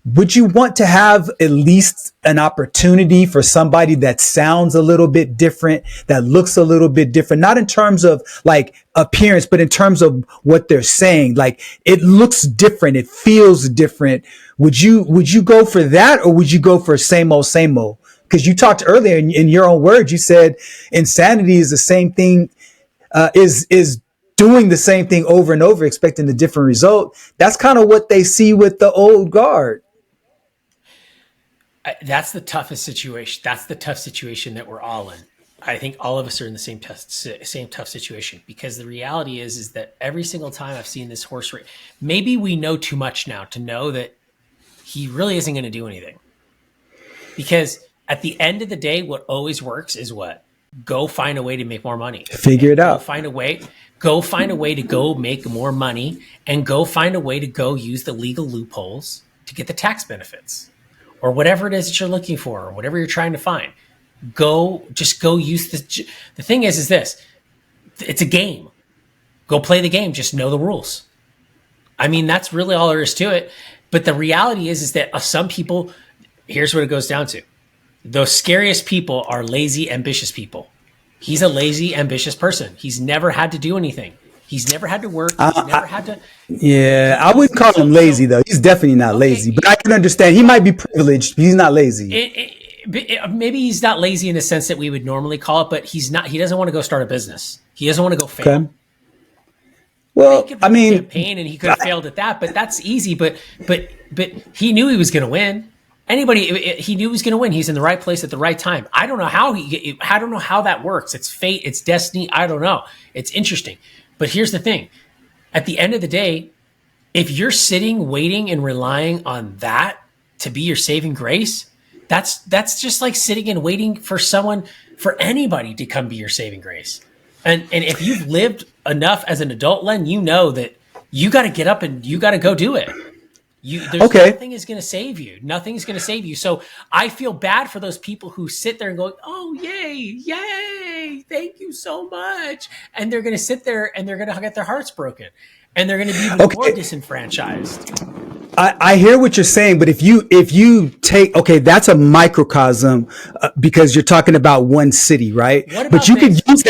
Would you want to have at least an opportunity for somebody that sounds a little bit different, that looks a little bit different, not in terms of like appearance, but in terms of what they're saying? Like it looks different. It feels different. Would you go for that, or would you go for same old, same old? Because you talked earlier in your own words, you said insanity is the same thing, is doing the same thing over and over, expecting a different result. That's kind of what they see with the old guard. That's the toughest situation. That's the tough situation that we're all in. I think all of us are in the same tough situation, because the reality is that every single time I've seen this horse race, maybe we know too much now to know that he really isn't going to do anything. Because at the end of the day, what always works is what? Go find a way to make more money. Figure it Go out. find a way. Go find a way to go make more money, and go find a way to go use the legal loopholes to get the tax benefits, or whatever it is that you're looking for, or whatever you're trying to find. Go use this. The thing is this, it's a game. Go play the game. Just know the rules. I mean, that's really all there is to it. But the reality is that some people, here's what it goes down to. Those scariest people are lazy, ambitious people. He's a lazy, ambitious person. He's never had to do anything. He's never had to work. He's never had to. Yeah, I wouldn't call him lazy though. He's definitely not lazy, but I can understand he might be privileged. But he's not lazy. Maybe he's not lazy in the sense that we would normally call it, but he's not. He doesn't want to go start a business. He doesn't want to go fail. Okay. Well, I mean, campaign, and he could have failed at that, but that's easy. But he knew he was going to win. He knew he was going to win. He's in the right place at the right time. I don't know how I don't know how that works. It's fate. It's destiny. I don't know. It's interesting. But here's the thing. At the end of the day, if you're sitting, waiting, and relying on that to be your saving grace, that's just like sitting and waiting for anybody to come be your saving grace. And if you've lived enough as an adult, Len, you know that you got to get up and you got to go do it. Nothing is going to save you. Nothing is going to save you. So I feel bad for those people who sit there and go, "Oh, yay, thank you so much," and they're going to sit there and they're going to get their hearts broken, and they're going to be even more disenfranchised. I hear what you're saying, but if you take, okay, that's a microcosm because you're talking about one city, right? But you could use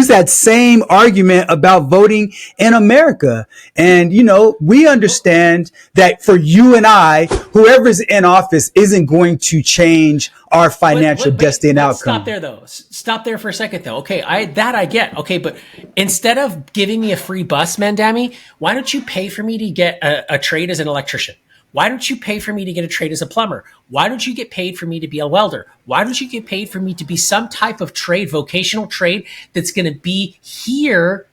that same argument about voting in America. And, we understand that for you and I, whoever's in office isn't going to change our financial destiny and outcome. Stop there, though. Stop there for a second, though. Okay, I get. Okay, but instead of giving me a free bus, Mandami, why don't you pay for me to get a trade as an electrician? Why don't you pay for me to get a trade as a plumber? Why don't you get paid for me to be a welder? Why don't you get paid for me to be some type of trade, vocational trade that's going to be here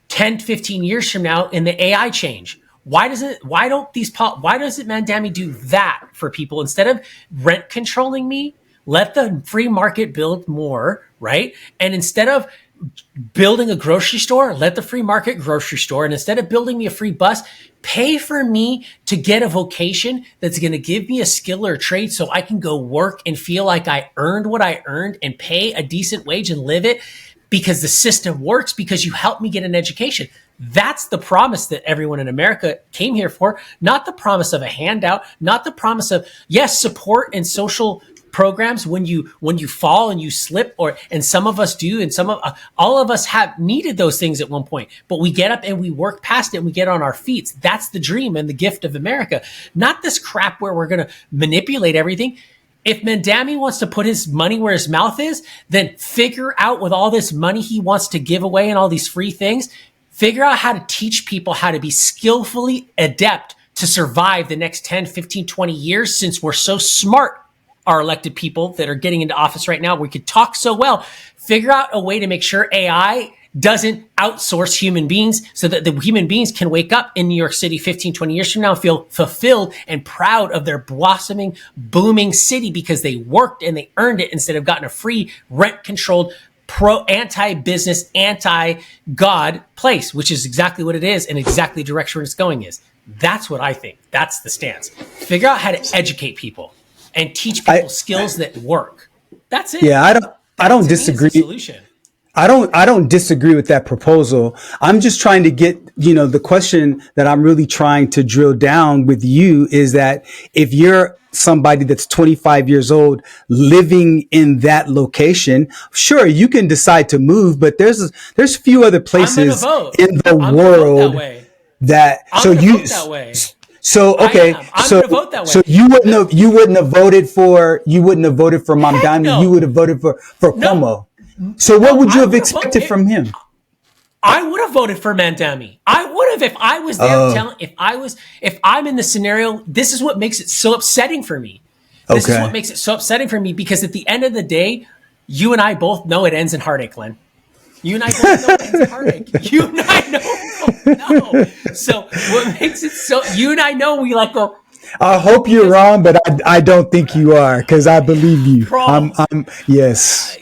10, 15 years from now in the AI change? Why doesn't Mandami do that for people instead of rent controlling me? Let the free market build more, right? And instead of building a grocery store, let the free market grocery store. And instead of building me a free bus, pay for me to get a vocation that's going to give me a skill or a trade so I can go work and feel like I earned what I earned and pay a decent wage and live it, because the system works, because you helped me get an education. That's the promise that everyone in America came here for, not the promise of a handout, not the promise of, yes, support and social programs when you fall and you slip, and some of us do, and all of us have needed those things at one point, but we get up and we work past it and we get on our feet. That's the dream and the gift of America, not this crap where we're going to manipulate everything. If Mandami wants to put his money where his mouth is, then figure out with all this money he wants to give away and all these free things, figure out how to teach people how to be skillfully adept to survive the next 10, 15, 20 years, since we're so smart, our elected people that are getting into office right now, we could talk so well. Figure out a way to make sure AI doesn't outsource human beings, so that the human beings can wake up in New York City 15, 20 years from now and feel fulfilled and proud of their blossoming, booming city because they worked and they earned it instead of gotten a free rent-controlled, anti-business, anti-God place, which is exactly what it is and exactly the direction it's going is. That's what I think. That's the stance. Figure out how to educate people and teach people skills that work. That's it. Yeah, I don't disagree. Solution. I don't disagree with that proposal. I'm just trying to get, the question that I'm really trying to drill down with you is that if you're somebody that's 25 years old living in that location, sure, you can decide to move, but there's few other places in the world that So okay, so you wouldn't have voted for Mamdani. You would have voted for Cuomo. So what would you have expected from him? I would have voted for Mandami. I would have if I was there. If I'm in the scenario, this is what makes it so upsetting for me. This is what makes it so upsetting for me, because at the end of the day, you and I both know it ends in heartache, Len. You and I both know it ends in heartache. You and I know. So what makes it so? You and I know we like go. I hope you're wrong, but I don't think you are, because I believe you. Yes.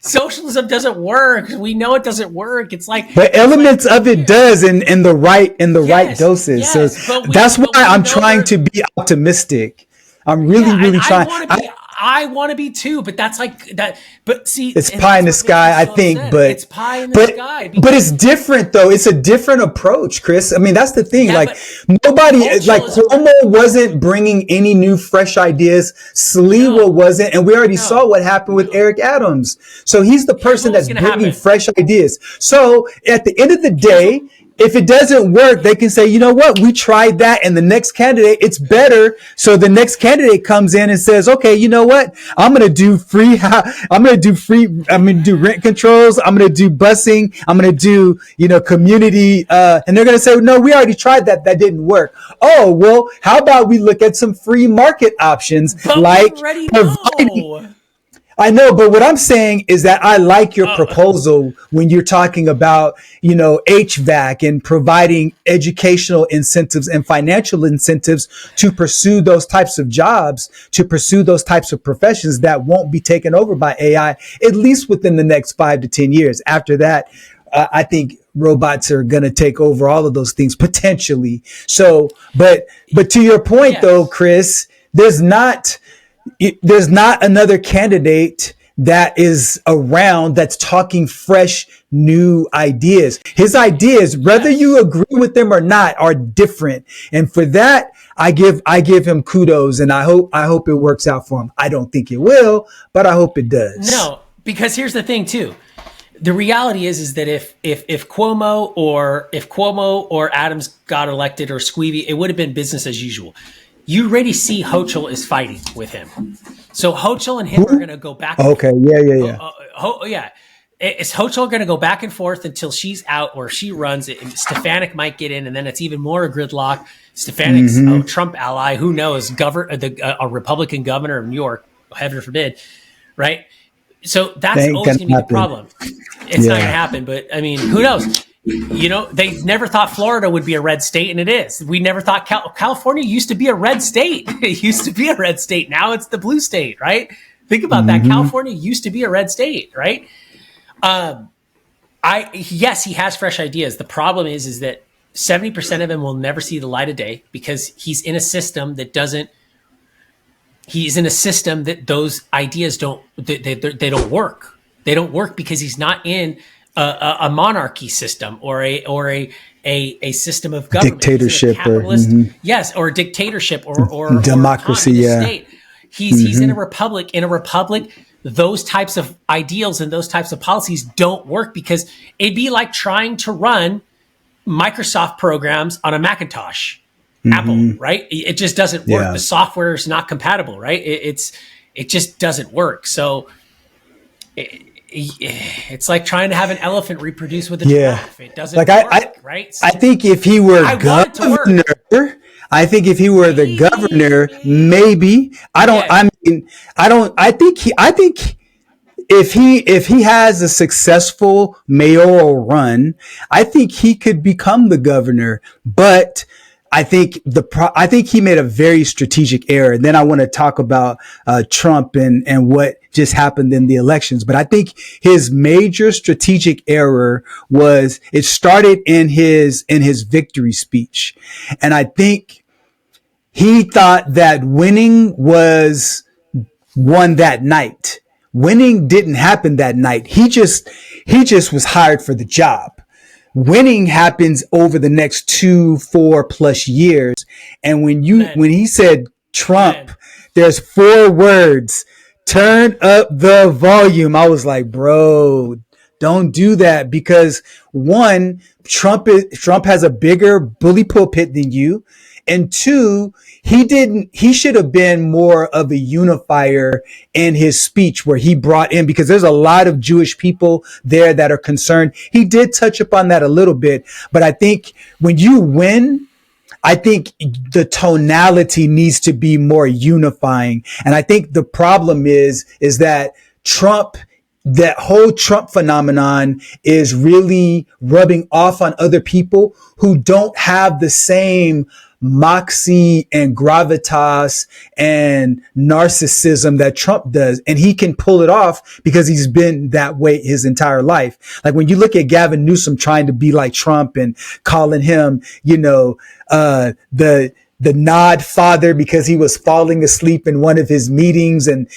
Socialism doesn't work. We know it doesn't work. It's like, but elements of it does in the right doses. Yes, so that's why I'm trying to be optimistic. I'm really trying. I want to be too, but that's like that. But see, it's pie in the sky, I think. But it's pie in the sky. But it's different, though. It's a different approach, Chris. I mean, that's the thing. Yeah, nobody, Cuomo wasn't bringing any new, fresh ideas. Sliwa wasn't, and we already saw what happened with Eric Adams. So he's the person that's bringing fresh ideas. So at the end of the day, if it doesn't work, they can say, you know what? We tried that, and the next candidate, it's better. So the next candidate comes in and says, okay, you know what? I'm going to do rent controls. I'm going to do busing. I'm going to do, community. And they're going to say, no, we already tried that. That didn't work. Oh, well, how about we look at some free market options, providing. I know, but what I'm saying is that I like your proposal when you're talking about, HVAC and providing educational incentives and financial incentives to pursue those types of jobs, to pursue those types of professions that won't be taken over by AI, at least within the next 5 to 10 years. After that, I think robots are going to take over all of those things potentially. So, but to your point, though, Chris, there's not another candidate that is around that's talking fresh, new ideas. His ideas, whether you agree with them or not, are different. And for that, I give him kudos, and I hope it works out for him. I don't think it will, but I hope it does. No, because here's the thing too. The reality is that if Cuomo or Adams got elected, or Squeevy, it would have been business as usual. You already see Hochul is fighting with him. So Hochul and him are going to go back. Okay. Yeah. Is Hochul going to go back and forth until she's out or she runs it? And Stefanik might get in, and then it's even more gridlock. Stefanik's a Trump ally. Who knows? A Republican governor of New York, heaven forbid, right? So that's always going to be the problem. It's not going to happen, but I mean, who knows? They never thought Florida would be a red state, and it is. We never thought California used to be a red state. It used to be a red state. Now it's the blue state, right? Think about that. California used to be a red state, right? Yes, he has fresh ideas. The problem is that 70% of him will never see the light of day because he's in a system that doesn't. He's in a system that those ideas don't. They don't work. They don't work because he's not in a monarchy system or a system of government, dictatorship, or a dictatorship or democracy. State. He's in a republic. In a republic, those types of ideals and those types of policies don't work, because it'd be like trying to run Microsoft programs on a Macintosh, Apple, right? It just doesn't work. Yeah. The software is not compatible, right? It just doesn't work. So it's like trying to have an elephant reproduce with a giraffe. It doesn't work, right? So I think if he were governor, I think if he were the governor, maybe. I think if he has a successful mayoral run, I think he could become the governor. But I think he made a very strategic error. And then I want to talk about Trump and what just happened in the elections. But I think his major strategic error was, it started in his victory speech. And I think he thought that winning was won that night. Winning didn't happen that night. He just was hired for the job. Winning happens over the next 4+ years. And when he said Trump, there's 4 words, turn up the volume. I was like, bro, don't do that, because one, Trump has a bigger bully pulpit than you. And 2, he should have been more of a unifier in his speech, where he brought in, because there's a lot of Jewish people there that are concerned. He did touch upon that a little bit, but I think when you win, I think the tonality needs to be more unifying. And I think the problem is that that whole Trump phenomenon is really rubbing off on other people who don't have the same moxie and gravitas and narcissism that Trump does. And he can pull it off because he's been that way his entire life. Like when you look at Gavin Newsom trying to be like Trump and calling him, the nod father because he was falling asleep in one of his meetings and,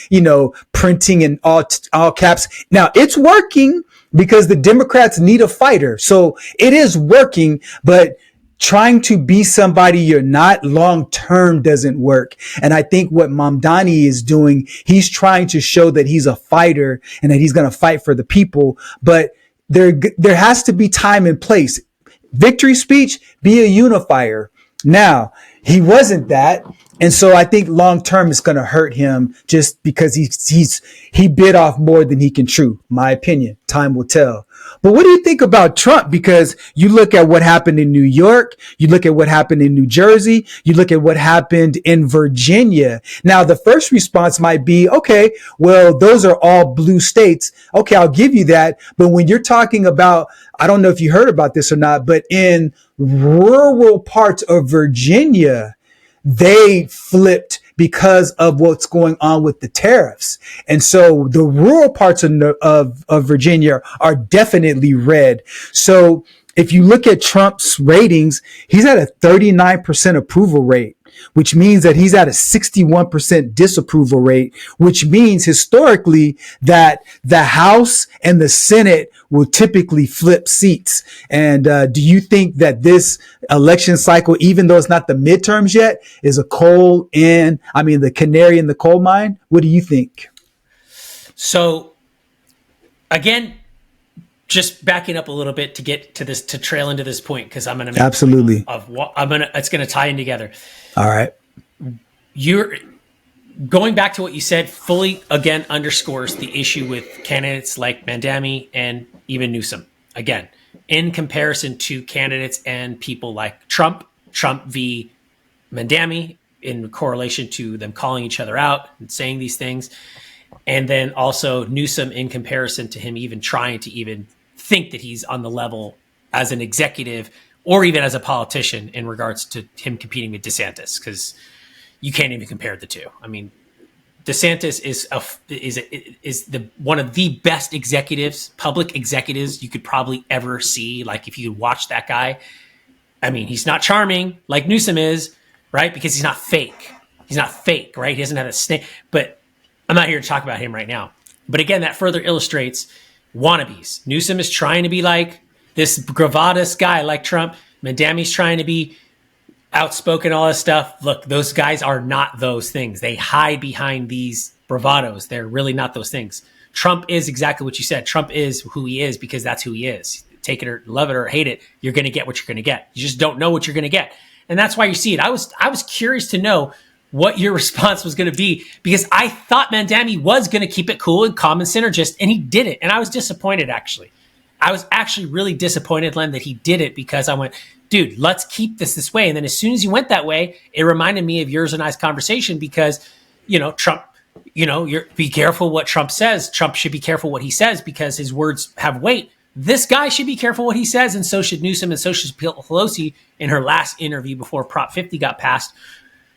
printing in all caps. Now it's working because the Democrats need a fighter. So it is working, but trying to be somebody you're not long term doesn't work. And I think what Mamdani is doing, he's trying to show that he's a fighter and that he's going to fight for the people. But there has to be time and place. Victory speech, be a unifier. Now, he wasn't that. And so I think long term it's going to hurt him just because he bit off more than he can chew. My opinion. Time will tell. But what do you think about Trump? Because you look at what happened in New York, you look at what happened in New Jersey, you look at what happened in Virginia. Now, the first response might be, okay, well, those are all blue states. Okay, I'll give you that. But when you're talking about, I don't know if you heard about this or not, but in rural parts of Virginia, they flipped because of what's going on with the tariffs. And so the rural parts of Virginia are definitely red. So if you look at Trump's ratings, he's at a 39% approval rate, which means that he's at a 61% disapproval rate, which means historically that the House and the Senate will typically flip seats. And do you think that this election cycle, even though it's not the midterms yet, is the canary in the coal mine? What do you think? So again, just backing up a little bit to get to this, to trail into this point, because I'm going to make absolutely it's going to tie in together. All right. You're going back to what you said, fully again underscores the issue with candidates like Mandami and even Newsom. Again, in comparison to candidates and people like Trump v. Mandami, in correlation to them calling each other out and saying these things. And then also Newsom in comparison to him even trying to even think that he's on the level as an executive or even as a politician in regards to him competing with DeSantis, because you can't even compare the two. I mean, DeSantis is one of the best executives, public executives you could probably ever see. Like if you watch that guy, I mean, he's not charming like Newsom is, right? Because he's not fake. He's not fake, right? He doesn't have a snake. But I'm not here to talk about him right now. But again, that further illustrates wannabes. Newsom is trying to be like this gravatas guy like Trump. Mandami's trying to be outspoken, all this stuff. Look, those guys are not those things. They hide behind these bravados. They're really not those things. Trump is exactly what you said. Trump is who he is because that's who he is. Take it or love it or hate it, you're going to get what you're going to get. You just don't know what you're going to get. And that's why you see it. I was curious to know what your response was going to be, because I thought Mandami was going to keep it cool and calm and synergist, and he did it. And I was disappointed, actually. I was actually really disappointed, Len, that he did it, because I went, dude, let's keep this way. And then as soon as you went that way, it reminded me of yours and I's conversation, because, Trump, be careful what Trump says. Trump should be careful what he says because his words have weight. This guy should be careful what he says, and so should Newsom, and so should Pelosi in her last interview before Prop 50 got passed.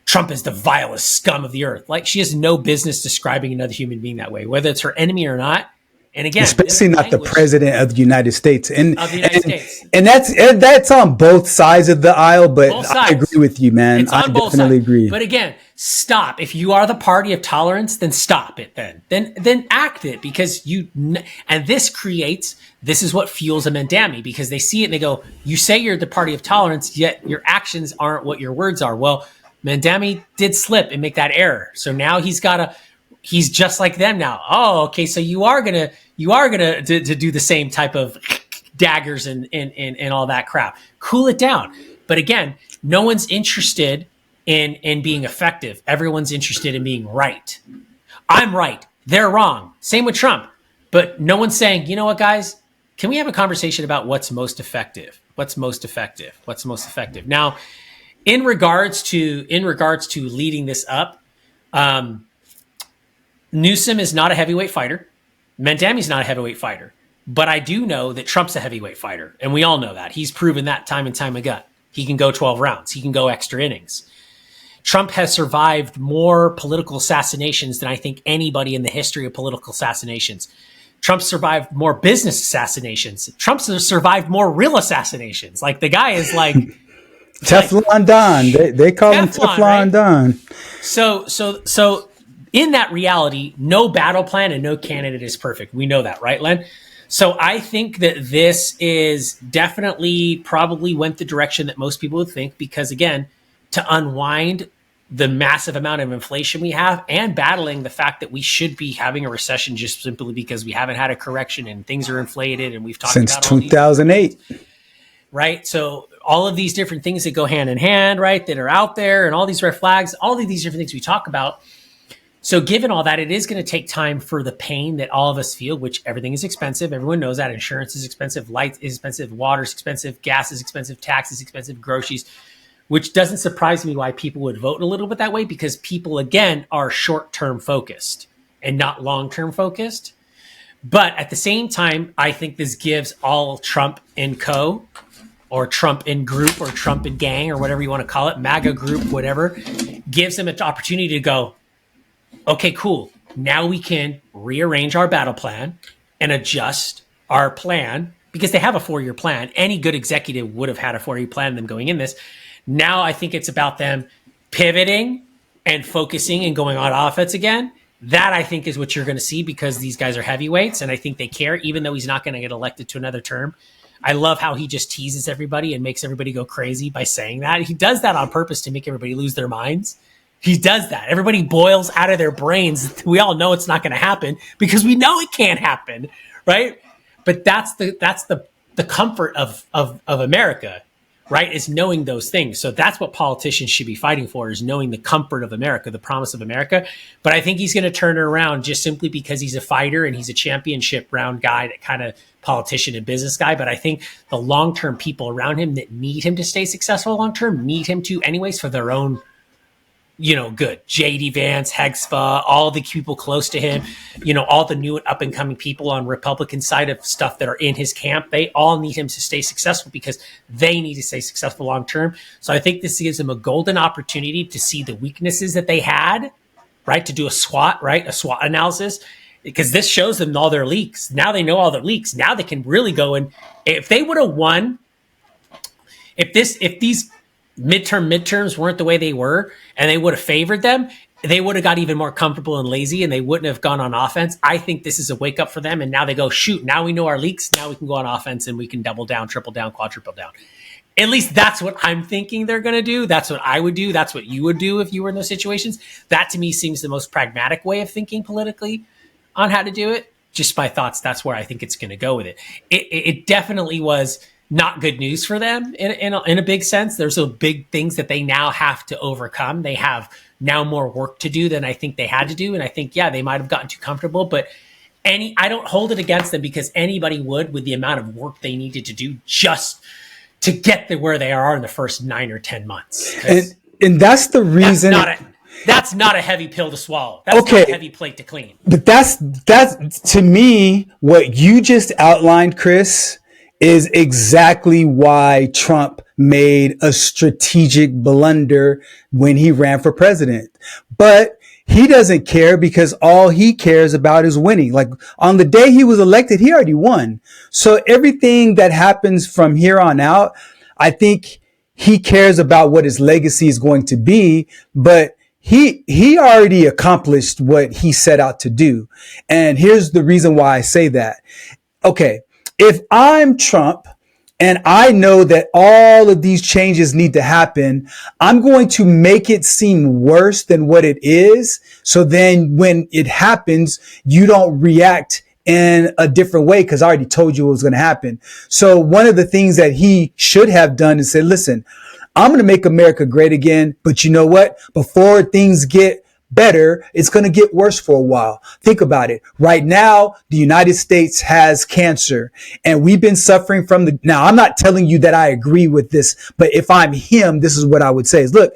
Trump is the vilest scum of the earth. Like, she has no business describing another human being that way, whether it's her enemy or not. And again, especially not the president of the United States, and States. That's on both sides of the aisle. But I agree with you, man. It's on I both definitely sides. agree. But again, stop. If you are the party of tolerance, then stop it. Then act it, because and this is what fuels a Mandami, because they see it and they go, you say you're the party of tolerance, yet your actions aren't what your words are. Well, Mandami did slip and make that error, so now he's just like them now. Oh, okay. So you are gonna to do the same type of daggers and all that crap. Cool it down. But again, no one's interested in being effective. Everyone's interested in being right. I'm right. They're wrong. Same with Trump. But no one's saying, you know what, guys? Can we have a conversation about what's most effective? What's most effective? What's most effective? Now, in regards to leading this up, Newsom is not a heavyweight fighter. Mandami's not a heavyweight fighter. But I do know that Trump's a heavyweight fighter, and we all know that. He's proven that time and time again. He can go 12 rounds. He can go extra innings. Trump has survived more political assassinations than I think anybody in the history of political assassinations. Trump survived more business assassinations. Trump's survived more real assassinations. Like, the guy is like Teflon Don. They call him Teflon, right? Don. So in that reality, no battle plan and no candidate is perfect. We know that, right, Len? So I think that this is definitely probably went the direction that most people would think, because, again, to unwind the massive amount of inflation we have and battling the fact that we should be having a recession just simply because we haven't had a correction and things are inflated, and we've talked since about 2008. Right? So all of these different things that go hand in hand, right, that are out there, and all these red flags, all of these different things we talk about. So given all that, it is going to take time for the pain that all of us feel, which everything is expensive. Everyone knows that. Insurance is expensive. Light is expensive. Water is expensive. Gas is expensive. Tax is expensive. Groceries, which doesn't surprise me why people would vote a little bit that way, because people, again, are short-term focused and not long-term focused. But at the same time, I think this gives all Trump and co, or Trump in group, or Trump in gang, or whatever you want to call it, MAGA group, whatever, gives them an opportunity to go, okay, cool. Now we can rearrange our battle plan and adjust our plan, because they have a 4-year plan. Any good executive would have had a 4-year plan and them going in this. Now I think it's about them pivoting and focusing and going on offense again. That, I think, is what you're going to see, because these guys are heavyweights, and I think they care, even though he's not going to get elected to another term. I love how he just teases everybody and makes everybody go crazy by saying that. He does that on purpose to make everybody lose their minds. He does that. Everybody boils out of their brains. We all know it's not going to happen, because we know it can't happen, right? But that's the comfort of America, right? Is knowing those things. So that's what politicians should be fighting for, is knowing the comfort of America, the promise of America. But I think he's going to turn it around just simply because he's a fighter and he's a championship round guy, that kind of politician and business guy. But I think the long-term people around him that need him to stay successful long-term need him to anyways for their own, good. J.D. Vance, Hegsfa, all the people close to him, all the new and up and coming people on Republican side of stuff that are in his camp, they all need him to stay successful, because they need to stay successful long term. So I think this gives them a golden opportunity to see the weaknesses that they had, right? To do a SWOT, right? A SWOT analysis, because this shows them all their leaks. Now they know all their leaks. Now they can really go and, if they would have won, if these midterms weren't the way they were, and they would have favored them, they would have got even more comfortable and lazy, and they wouldn't have gone on offense. I think this is a wake up for them. And now they go, shoot, now we know our leaks. Now we can go on offense, and we can double down, triple down, quadruple down. At least that's what I'm thinking they're going to do. That's what I would do. That's what you would do if you were in those situations. That to me seems the most pragmatic way of thinking politically on how to do it. Just my thoughts. That's where I think it's going to go with it. It definitely was not good news for them in a big sense. There's some big things that they now have to overcome. They have now more work to do than I think they had to do. And I think, yeah, they might have gotten too comfortable, but I don't hold it against them because anybody would with the amount of work they needed to do just to get to where they are in the first 9 or 10 months. And that's the reason. That's not a heavy pill to swallow. That's not a heavy plate to clean. But that's to me, what you just outlined, Chris, is exactly why Trump made a strategic blunder when he ran for president. But he doesn't care because all he cares about is winning. Like on the day he was elected, he already won. So everything that happens from here on out, I think he cares about what his legacy is going to be, but he already accomplished what he set out to do. And here's the reason why I say that. Okay, if I'm Trump and I know that all of these changes need to happen, I'm going to make it seem worse than what it is. So then when it happens, you don't react in a different way because I already told you what was going to happen. So one of the things that he should have done is said, listen, I'm going to make America great again. But you know what? Before things get better, it's going to get worse for a while. Think about it. Right now, the United States has cancer and we've been suffering from now I'm not telling you that I agree with this, but if I'm him, this is what I would say is, look,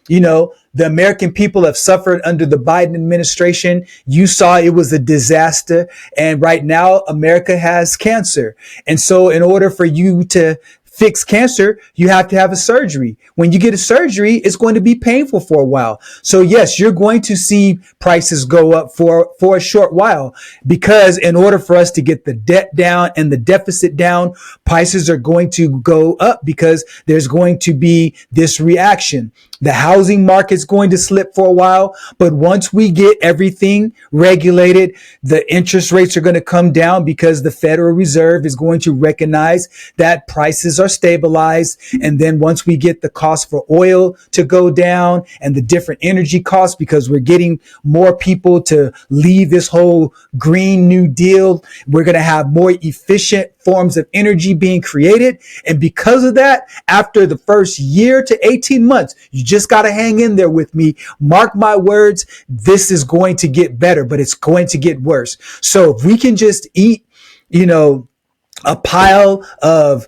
you know, the American people have suffered under the Biden administration. You saw it was a disaster. And right now, America has cancer. And so in order for you to fix cancer, you have to have a surgery. When you get a surgery, it's going to be painful for a while. So yes, you're going to see prices go up for a short while because in order for us to get the debt down and the deficit down, prices are going to go up because there's going to be this reaction. The housing market's going to slip for a while, but once we get everything regulated, the interest rates are going to come down because the Federal Reserve is going to recognize that prices are stabilized. And then once we get the cost for oil to go down and the different energy costs, because we're getting more people to leave this whole Green New Deal, we're going to have more efficient forms of energy being created. And because of that, after the first year to 18 months, you just got to hang in there with me. Mark my words. This is going to get better, but it's going to get worse. So if we can just eat, you know, a pile of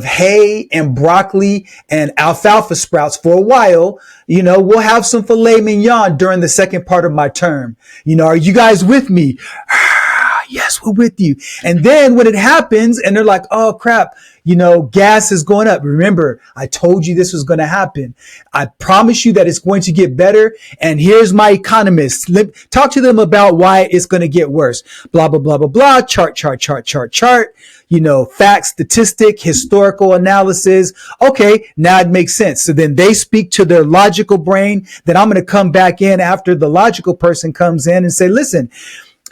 hay and broccoli and alfalfa sprouts for a while, you know, we'll have some filet mignon during the second part of my term. You know, are you guys with me? Yes, we're with you. And then when it happens and they're like, oh crap, you know, gas is going up. Remember, I told you this was going to happen. I promise you that it's going to get better. And here's my economists. Talk to them about why it's going to get worse. Blah, blah, blah, blah, blah. Chart. You know, facts, statistic, historical analysis. Okay, now it makes sense. So then they speak to their logical brain. Then I'm going to come back in after the logical person comes in and say, listen,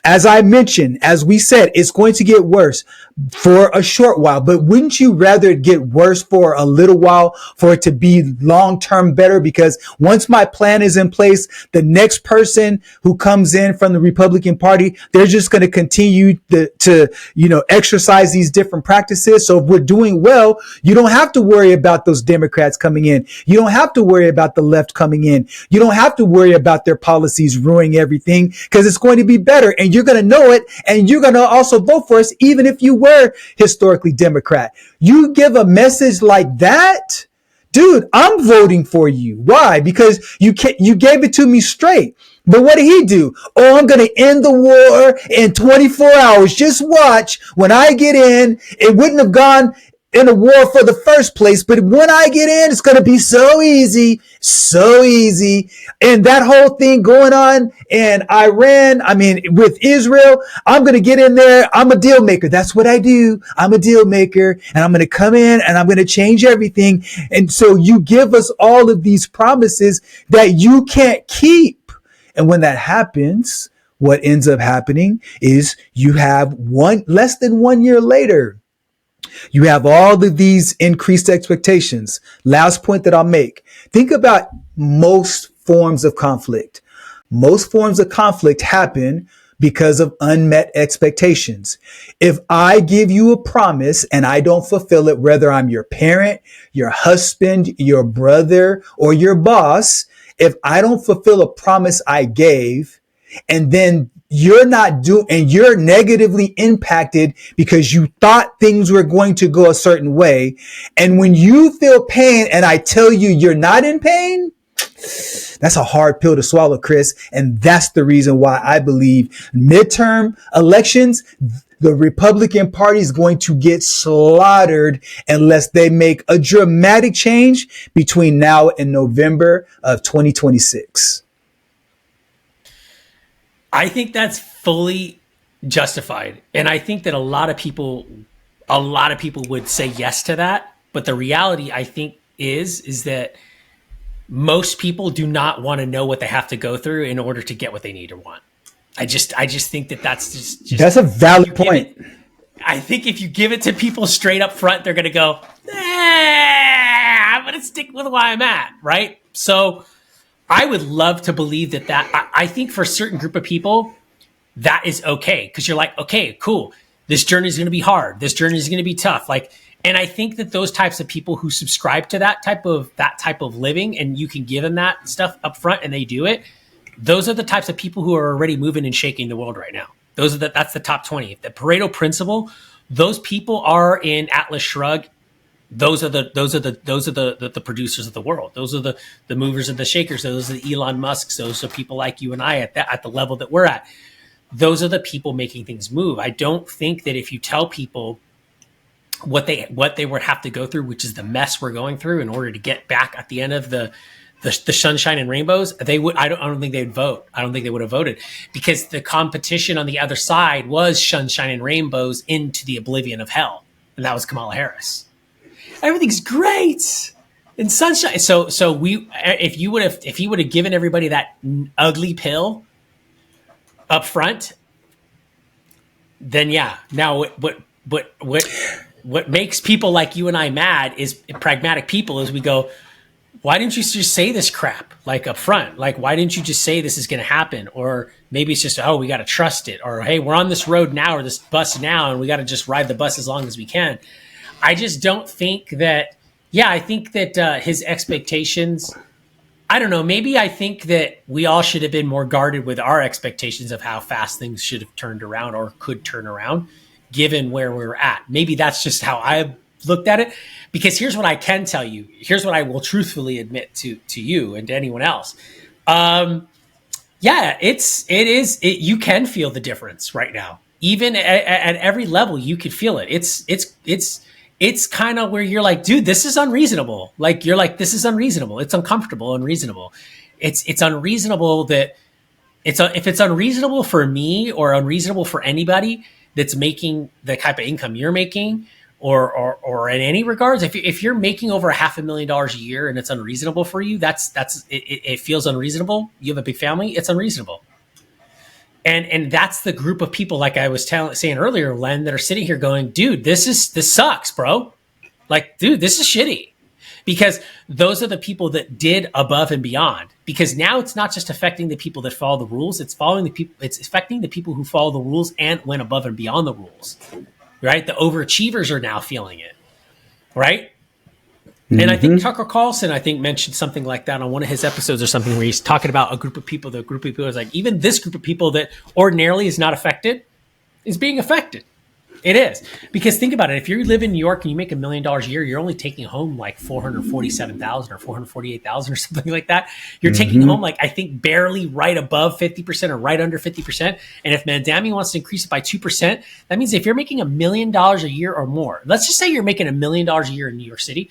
as I mentioned, as we said, it's going to get worse for a short while, but wouldn't you rather it get worse for a little while for it to be long-term better? Because once my plan is in place, the next person who comes in from the Republican Party, they're just going to continue to, you know, exercise these different practices. So if we're doing well, you don't have to worry about those Democrats coming in. You don't have to worry about the left coming in. You don't have to worry about their policies ruining everything because it's going to be better and you're going to know it and you're going to also vote for us even if you were historically Democrat. You give a message like that, dude, I'm voting for you. Why? Because you gave it to me straight. But what did he do? Oh, I'm going to end the war in 24 hours. Just watch. When I get in, it wouldn't have gone in a war for the first place, but when I get in, it's going to be so easy. And that whole thing going on in Iran, I mean, with Israel, I'm going to get in there. I'm a deal maker. That's what I do. I'm a deal maker and I'm going to come in and I'm going to change everything. And so you give us all of these promises that you can't keep. And when that happens, what ends up happening is you have less than 1 year later, You have all of these increased expectations. Last point that I'll make. Think about most forms of conflict. Most forms of conflict happen because of unmet expectations. If I give you a promise and I don't fulfill it, whether I'm your parent, your husband, your brother, or your boss, if I don't fulfill a promise I gave, and then you're not doing, and you're negatively impacted because you thought things were going to go a certain way. And when you feel pain and I tell you you're not in pain, that's a hard pill to swallow, Chris. And that's the reason why I believe midterm elections, the Republican Party is going to get slaughtered unless they make a dramatic change between now and November of 2026. I think that's fully justified. And I think that a lot of people would say yes to that. But the reality, I think, is that most people do not want to know what they have to go through in order to get what they need or want. I just think that that's just that's a valid point. I think if you give it to people straight up front, they're going to go, I'm going to stick with where I'm at. Right. So I would love to believe that I think for a certain group of people, that is okay. Cause you're like, okay, cool. This journey is going to be hard. This journey is going to be tough. And I think that those types of people who subscribe to that type of living, and you can give them that stuff up front and they do it, those are the types of people who are already moving and shaking the world right now. That's the top 20. The Pareto principle, those people are in Atlas Shrugged. Those are the producers of the world. Those are the movers and the shakers. Those are the Elon Musks. Those are people like you and I at the level that we're at. Those are the people making things move. I don't think that if you tell people what they would have to go through, which is the mess we're going through in order to get back at the end of the sunshine and rainbows, I don't think they'd vote. I don't think they would have voted because the competition on the other side was sunshine and rainbows into the oblivion of hell. And that was Kamala Harris. Everything's great in sunshine. So if he would have given everybody that ugly pill up front, then yeah. Now what makes people like you and I mad is pragmatic people is we go, why didn't you just say this crap like up front? Like, why didn't you just say this is going to happen? Or maybe it's just, oh, we got to trust it. Or, hey, we're on this road now or this bus now and we got to just ride the bus as long as we can. I just don't think that, I think that his expectations, I don't know, maybe I think that we all should have been more guarded with our expectations of how fast things should have turned around or could turn around given where we're at. Maybe that's just how I looked at it. Because here's what I can tell you. Here's what I will truthfully admit to you and to anyone else. You can feel the difference right now. Even at every level, you could feel it. It's kind of where you're like, dude, this is unreasonable. Like, you're like, this is unreasonable. It's uncomfortable, unreasonable. It's unreasonable that if it's unreasonable for me or unreasonable for anybody that's making the type of income you're making, or in any regards, if you're making over $500,000 a year and it's unreasonable for you, it feels unreasonable. You have a big family, it's unreasonable. And that's the group of people, like I was saying earlier, Len, that are sitting here going, dude, this sucks, bro. Like, dude, this is shitty. Because those are the people that did above and beyond. Because now it's not just affecting the people that follow the rules, it's affecting the people who follow the rules and went above and beyond the rules. Right? The overachievers are now feeling it. Right? Mm-hmm. And I think Tucker Carlson, mentioned something like that on one of his episodes or something where he's talking about a group of people is like, even this group of people that ordinarily is not affected is being affected. It is. Because think about it. If you live in New York and you make $1 million a year, you're only taking home like $447,000 or $448,000 or something like that. You're taking home like, I think, barely right above 50% or right under 50%. And if Mandami wants to increase it by 2%, that means if you're making $1 million a year or more, let's just say you're making $1 million a year in New York City,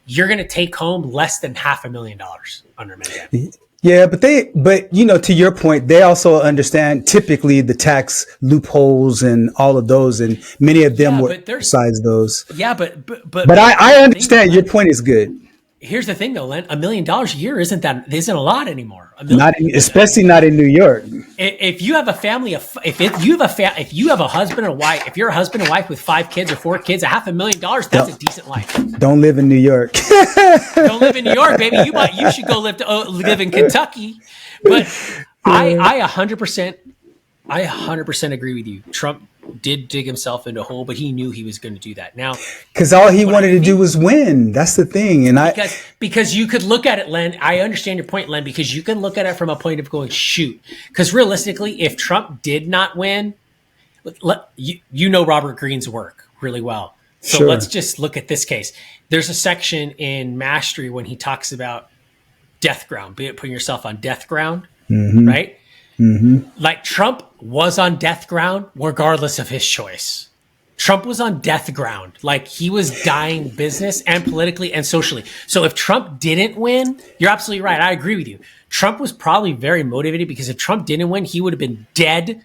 you're going to take home less than $500,000 under Mandami. Yeah, but to your point, they also understand typically the tax loopholes and all of those, and many of them were besides those. Yeah, but I understand your point is good. here's the thing though, Len, $1 million a year isn't a lot anymore. Especially not in New York. If you have a family of, if you have a husband and wife, if you're a husband and wife with 5 kids or 4 kids, $500,000, that's a decent life. Don't live in New York. Don't live in New York, baby. You should go live in Kentucky. But I 100% agree with you. Trump did dig himself into a hole, but he knew he was going to do that. Now, because all he wanted to do was win. That's the thing. And because you could look at it, Len. I understand your point, Len, because you can look at it from a point of going, shoot. Because realistically, if Trump did not win, you know Robert Greene's work really well. So sure. Let's just look at this case. There's a section in Mastery when he talks about death ground, putting yourself on death ground, right? Mm-hmm. Like Trump was on death ground regardless of his choice. Trump was on death ground. Like he was dying business and politically and socially. So if Trump didn't win, you're absolutely right. I agree with you. Trump was probably very motivated because if Trump didn't win, he would have been dead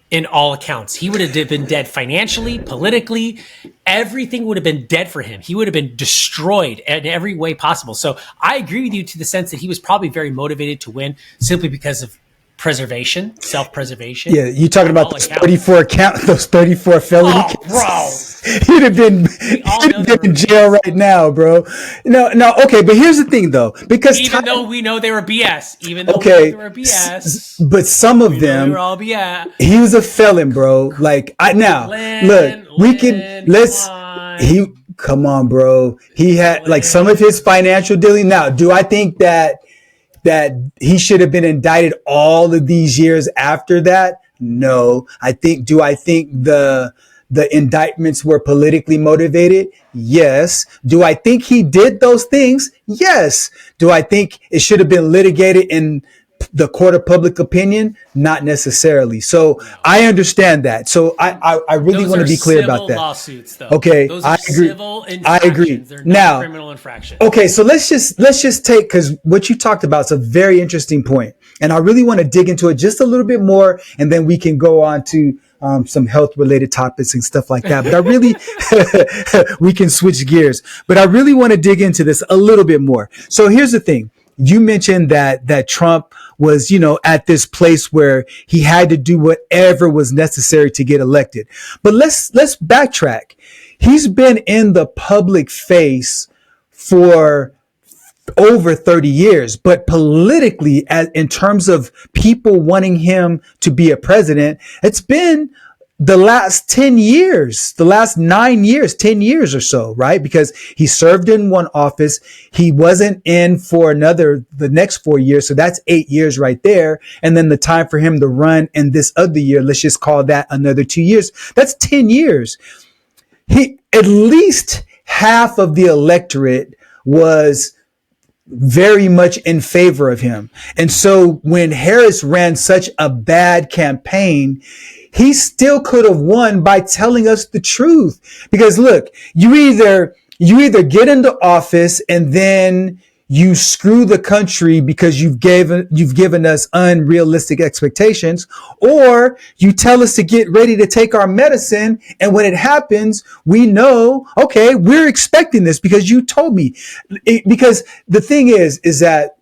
in all accounts. He would have been dead financially, politically. Everything would have been dead for him. He would have been destroyed in every way possible. So I agree with you to the sense that he was probably very motivated to win simply because of preservation, self-preservation. Yeah, you talking about those 34 felony cases. He'd have been in jail right now, bro. No, okay, but here's the thing though, because even though we know they were BS, but some of them were all BS. He was a felon, bro. Like come on, bro. He had like some of his financial dealing. Now, do I think that he should have been indicted all of these years after that? No. Do I think the indictments were politically motivated? Yes. Do I think he did those things? Yes. Do I think it should have been litigated in the court of public opinion? Not necessarily. So I understand that. So I really want to be clear about that. Lawsuits, though. Okay, those are I agree. Civil infractions. I agree. They're not now, criminal infractions. Okay, so let's just take, because what you talked about is a very interesting point, and I really want to dig into it just a little bit more, and then we can go on to some health related topics and stuff like that. But I really, we can switch gears, but I really want to dig into this a little bit more. So here's the thing. You mentioned that Trump was, at this place where he had to do whatever was necessary to get elected. But let's backtrack. He's been in the public face for over 30 years, but politically, in terms of people wanting him to be a president, it's been the last 10 years, the last 9 years, 10 years or so, right? Because he served in one office. He wasn't in for the next 4 years. So that's 8 years right there. And then the time for him to run in this other year, let's just call that another 2 years. That's 10 years. At least half of the electorate was very much in favor of him. And so when Harris ran such a bad campaign, he still could have won by telling us the truth. Because look, you either get into office and then you screw the country because you've given us unrealistic expectations, or you tell us to get ready to take our medicine, and when it happens, we know, okay, we're expecting this because you told me. Because the thing is that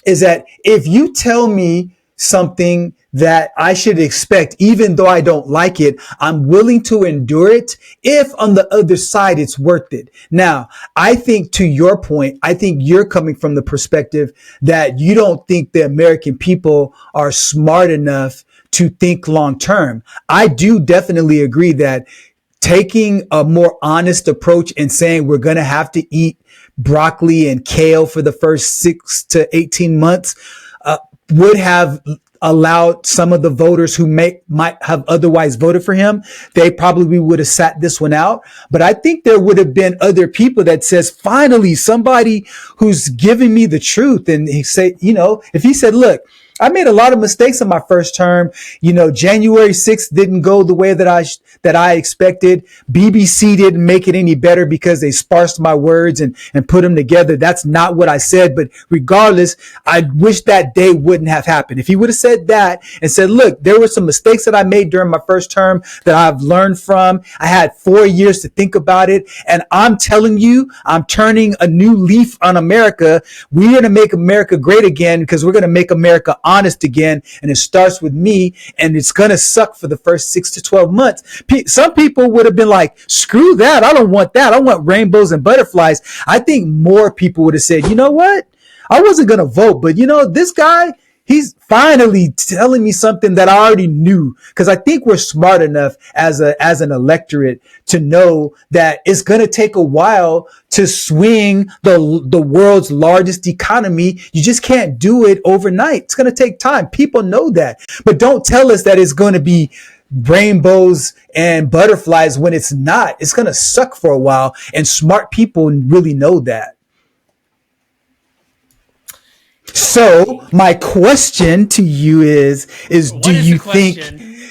if you tell me something that I should expect, even though I don't like it, I'm willing to endure it if on the other side it's worth it. Now, I think to your point, I think you're coming from the perspective that you don't think the American people are smart enough to think long term. I do definitely agree that taking a more honest approach and saying we're going to have to eat broccoli and kale for the first 6 to 18 months would have allowed some of the voters who might have otherwise voted for him, they probably would have sat this one out. But I think there would have been other people that says, finally, somebody who's giving me the truth. And he say, if he said, look, I made a lot of mistakes in my first term. January 6th didn't go the way that I expected. BBC didn't make it any better because they sparsed my words and put them together. That's not what I said. But regardless, I wish that day wouldn't have happened. If he would have said that and said, look, there were some mistakes that I made during my first term that I've learned from. I had 4 years to think about it. And I'm telling you, I'm turning a new leaf on America. We're going to make America great again because we're going to make America honest again. And it starts with me, and it's going to suck for the first 6 to 12 months. Some people would have been like, screw that. I don't want that. I want rainbows and butterflies. I think more people would have said, you know what? I wasn't going to vote, but this guy, he's finally telling me something that I already knew, because I think we're smart enough as an electorate to know that it's going to take a while to swing the world's largest economy. You just can't do it overnight. It's going to take time. People know that, but don't tell us that it's going to be rainbows and butterflies when it's not. It's going to suck for a while, and smart people really know that. So my question to you is do you think,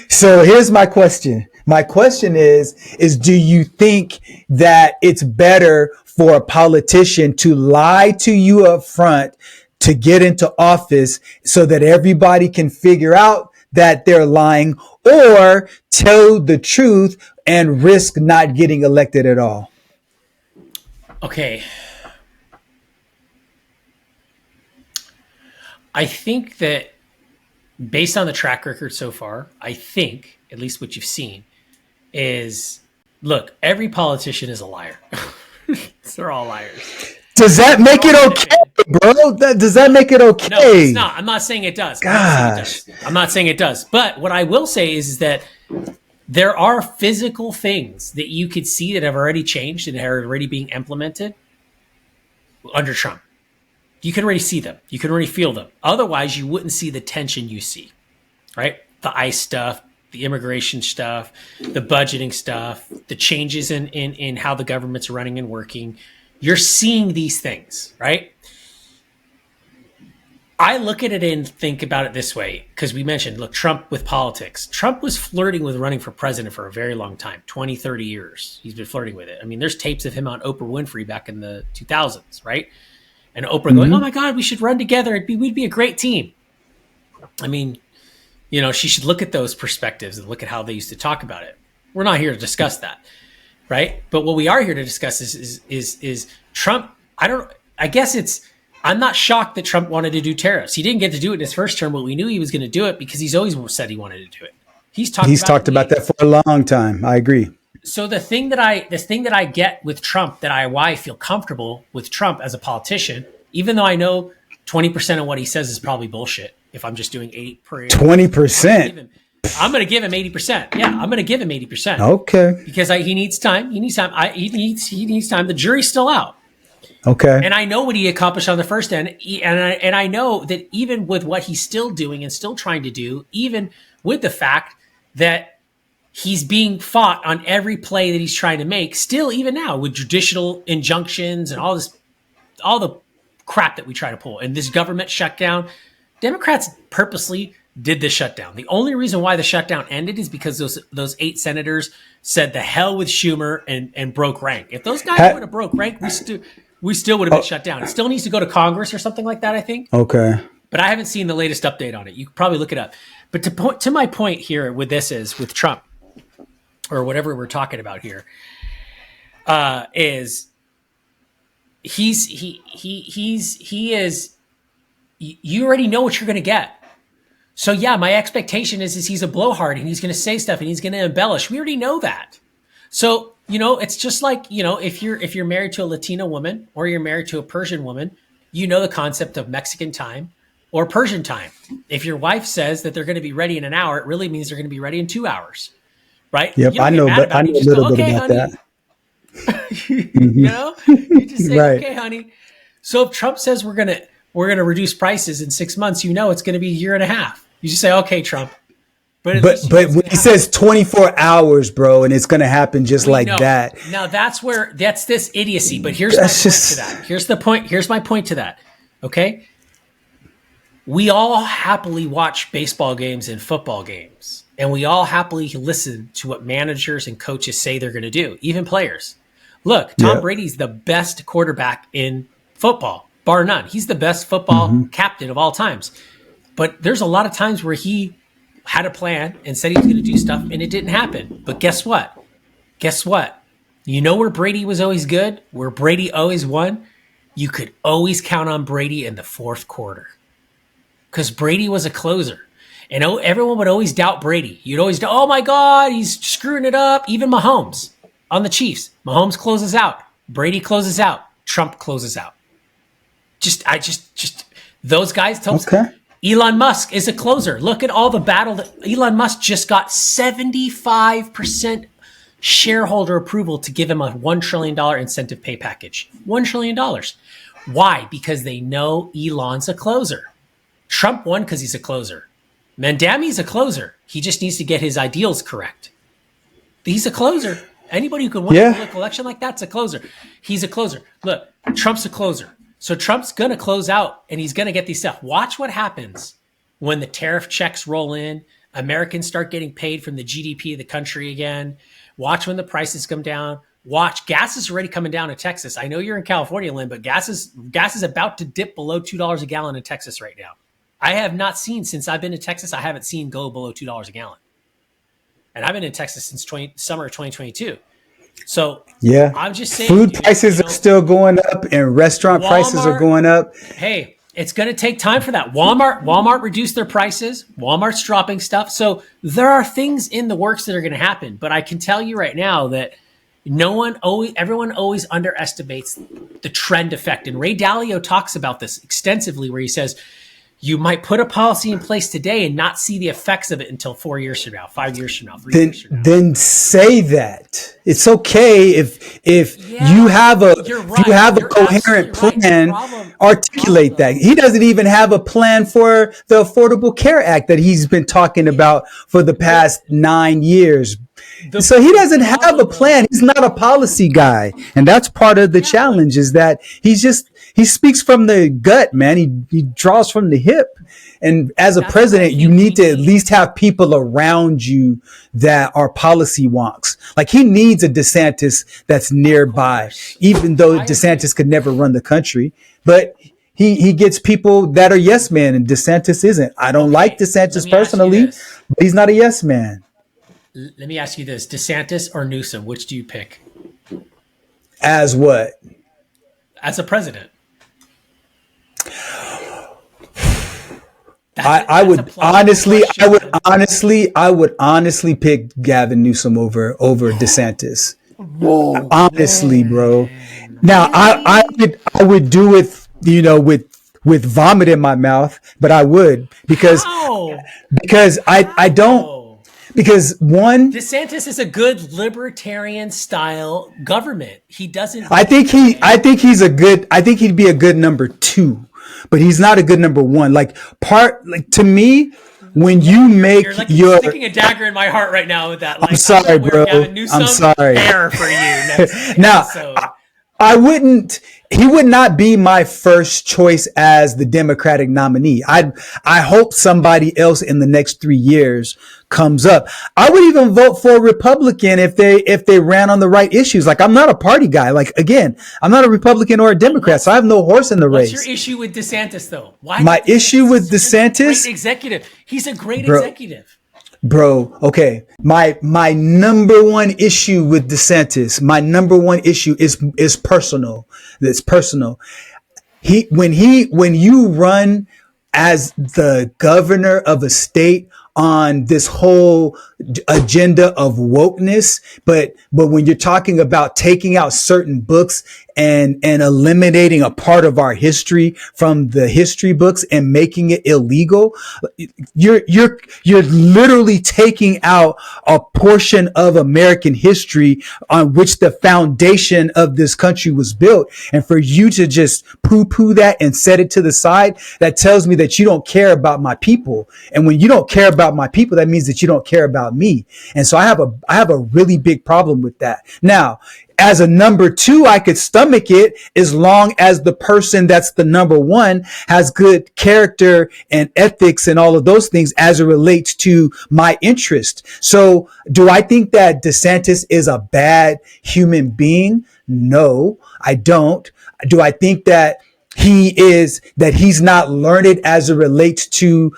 so here's my question. My question is do you think that it's better for a politician to lie to you up front to get into office so that everybody can figure out that they're lying, or tell the truth and risk not getting elected at all? Okay. I think that based on the track record so far, I think, at least what you've seen, is, look, every politician is a liar. They're all liars. Does that make it okay, bro? Does that make it okay? No, it's not. I'm not saying it does. Gosh. I'm not saying it does. But what I will say is that there are physical things that you could see that have already changed and are already being implemented under Trump. You can already see them. You can already feel them. Otherwise, you wouldn't see the tension you see, right? The ICE stuff, the immigration stuff, the budgeting stuff, the changes in how the government's running and working. You're seeing these things, right? I look at it and think about it this way, because we mentioned, look, Trump with politics. Trump was flirting with running for president for a very long time, 20, 30 years. He's been flirting with it. I mean, there's tapes of him on Oprah Winfrey back in the 2000s, right? And Oprah going, oh my God, we should run together. We'd be a great team. I mean, she should look at those perspectives and look at how they used to talk about it. We're not here to discuss that, right? But what we are here to discuss is Trump. I'm not shocked that Trump wanted to do tariffs. He didn't get to do it in his first term, but we knew he was going to do it because he's always said he wanted to do it. He's talked about that for a long time. I agree. So the thing that I get with Trump, why I feel comfortable with Trump as a politician, even though I know 20% of what he says is probably bullshit. If I'm just doing 80 per year, 20%, I'm going to give him 80%. Yeah, I'm going to give him 80%. Okay, because he needs time. He needs time. He needs time. The jury's still out. Okay, and I know what he accomplished on the first end, and I know that even with what he's still doing and still trying to do, even with the fact that he's being fought on every play that he's trying to make, still, even now, with judicial injunctions and all the crap that we try to pull, and this government shutdown, Democrats purposely did the shutdown. The only reason why the shutdown ended is because those 8 senators said the hell with Schumer and broke rank. If those guys would have broke rank, we still would have been shut down. It still needs to go to Congress or something like that, I think. Okay. But I haven't seen the latest update on it. You could probably look it up. But to my point here with this is, with Trump, or whatever we're talking about here, is he is, you already know what you're going to get. So yeah, my expectation is he's a blowhard and he's going to say stuff and he's going to embellish. We already know that. So, it's just like, if you're married to a Latina woman or you're married to a Persian woman, the concept of Mexican time or Persian time. If your wife says that they're going to be ready in an hour, it really means they're going to be ready in 2 hours. Right? Yep, I know a little bit about that. You just say, right. Okay, honey. So if Trump says we're gonna reduce prices in 6 months, it's going to be a year and a half. You just say, okay, Trump. But when he says 24 hours, bro, and it's going to happen just like that. Now that's this idiocy. But here's my point to that. Here's my point to that. Okay. We all happily watch baseball games and football games, and we all happily listen to what managers and coaches say they're going to do, even players. Look, Tom Brady's the best quarterback in football, bar none. He's the best football captain of all times. But there's a lot of times where he had a plan and said he was going to do stuff, and it didn't happen. But guess what? You know where Brady was always good, where Brady always won? You could always count on Brady in the fourth quarter. Because Brady was a closer. And everyone would always doubt Brady. You'd always doubt, oh my God, he's screwing it up. Even Mahomes on the Chiefs. Mahomes closes out. Brady closes out. Trump closes out. Just those guys. Okay. Elon Musk is a closer. Look at all the battle that Elon Musk just got 75% shareholder approval to give him a $1 trillion incentive pay package. $1 trillion. Why? Because they know Elon's a closer. Trump won because he's a closer. Mandami's a closer. He just needs to get his ideals correct. He's a closer. Anybody who can win a political election like that's a closer. He's a closer. Look, Trump's a closer. So Trump's going to close out and he's going to get these stuff. Watch what happens when the tariff checks roll in. Americans start getting paid from the GDP of the country again. Watch when the prices come down. Watch, gas is already coming down in Texas. I know you're in California, Len, but gas is about to dip below $2 a gallon in Texas right now. I have not seen, since I've been to Texas, I haven't seen go below $2 a gallon. And I've been in Texas since summer of 2022. So I'm just saying. Food prices are still going up and restaurant prices are going up. Hey, it's going to take time for that. Walmart reduced their prices. Walmart's dropping stuff. So there are things in the works that are going to happen. But I can tell you right now that everyone always underestimates the trend effect. And Ray Dalio talks about this extensively, where he says, you might put a policy in place today and not see the effects of it until 4 years from now, 5 years from now, 3 years from now. Then say that. It's okay if you have a coherent plan, articulate that. He doesn't even have a plan for the Affordable Care Act that he's been talking about for the past 9 years. So he doesn't have a plan. He's not a policy guy. And that's part of the challenge, is that he speaks from the gut, man. He draws from the hip. And as a president, you need to at least have people around you that are policy wonks. Like, he needs a DeSantis that's nearby, even though DeSantis could never run the country. But he gets people that are yes men, and DeSantis isn't. I don't like DeSantis personally, but he's not a yes man. Let me ask you this. DeSantis or Newsom, which do you pick? As what? As a president. I would honestly pick Gavin Newsom over DeSantis. Whoa, honestly, bro. Now I would do it, with vomit in my mouth, but I would because I don't. Because DeSantis is a good libertarian style government. He doesn't. I think he'd be a good number 2, but he's not a good number 1. To me, when you make you're sticking a dagger in my heart right now with that. I'm sorry, bro. I'm sorry. Hair for you. Now, he would not be my first choice as the Democratic nominee. I hope somebody else in the next 3 years comes up. I would even vote for a Republican if they ran on the right issues. Like, I'm not a party guy. Like, again, I'm not a Republican or a Democrat, so I have no horse in the race. What's your issue with DeSantis, though? My issue with DeSantis? Great executive. He's a great executive. Bro, okay. My number one issue with DeSantis, is personal. It's personal. When you run as the governor of a state on this whole agenda of wokeness, but when you're talking about taking out certain books and eliminating a part of our history from the history books and making it illegal, you're literally taking out a portion of American history on which the foundation of this country was built. And for you to just poo-poo that and set it to the side, that tells me that you don't care about my people. And when you don't care about my people, that means that you don't care about me. And so I have a really big problem with that. Now, As a number two, I could stomach it as long as the person that's the number one has good character and ethics and all of those things as it relates to my interest. So do I think that DeSantis is a bad human being? No, I don't. Do I think that he's not learned as it relates to,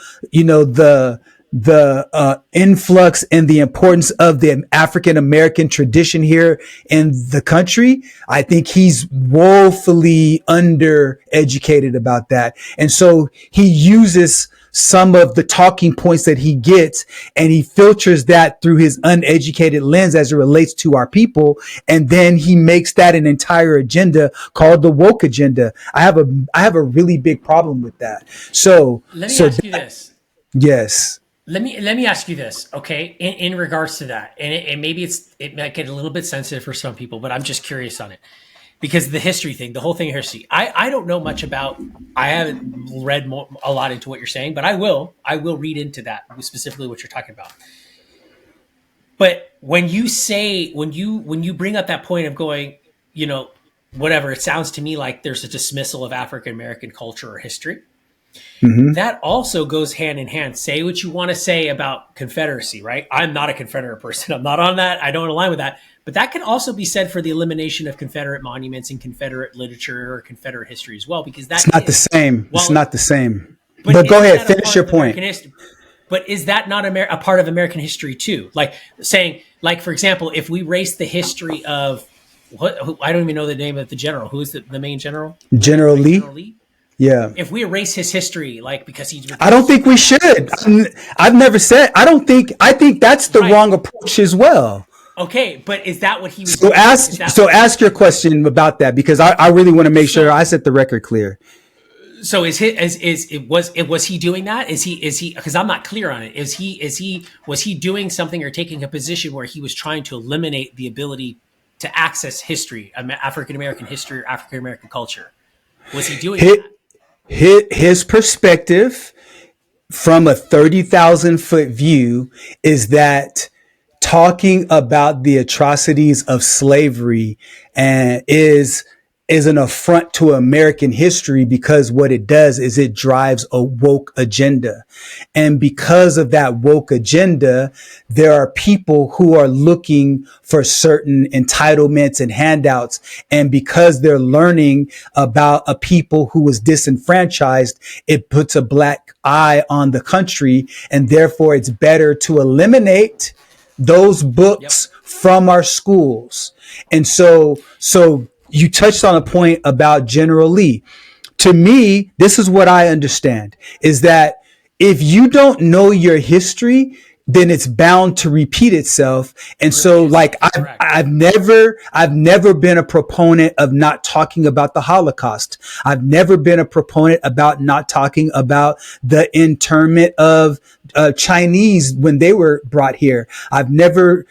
the influx and the importance of the African American tradition here in the country? I think he's woefully undereducated about that. And so he uses some of the talking points that he gets and he filters that through his uneducated lens as it relates to our people. And then he makes that an entire agenda called the woke agenda. I have a really big problem with that. So let me ask you this. Yes. Let me ask you this, okay? In regards to that, and maybe it might get a little bit sensitive for some people, but I'm just curious on it because the history thing, the whole thing of history. I don't know much about. I haven't read a lot into what you're saying, but I will read into that specifically what you're talking about. But when you bring up that point of going, whatever, it sounds to me like there's a dismissal of African American culture or history. Mm-hmm. That also goes hand in hand. Say what you want to say about Confederacy, right? I'm not a Confederate person. I'm not on that. I don't align with that. But that can also be said for the elimination of Confederate monuments and Confederate literature or Confederate history as well, because that's not the same. Well, it's not the same. But go ahead, finish your point. But is that not a part of American history too? Like saying, like for example, if we race the history of I don't even know the name of the general. Who is the main general? General Lee. Yeah. If we erase his history, like because he's, I don't think we should. I've never said. I think that's the wrong approach as well. Okay, but is that what he was? So ask your question about that because I really want to make sure I set the record clear. So was he doing that? Is he because I'm not clear on it. Was he doing something or taking a position where he was trying to eliminate the ability to access history, African American history or African American culture? Was he doing that? His perspective from a 30,000 foot view is that talking about the atrocities of slavery is an affront to American history because what it does is it drives a woke agenda. And because of that woke agenda, there are people who are looking for certain entitlements and handouts. And because they're learning about a people who was disenfranchised, it puts a black eye on the country. And therefore it's better to eliminate those books from our schools. And so you touched on a point about General Lee. To me, this is what I understand is that if you don't know your history, then it's bound to repeat itself. And so like I've never been a proponent of not talking about the Holocaust. I've never been a proponent about not talking about the internment of Chinese when they were brought here. I've never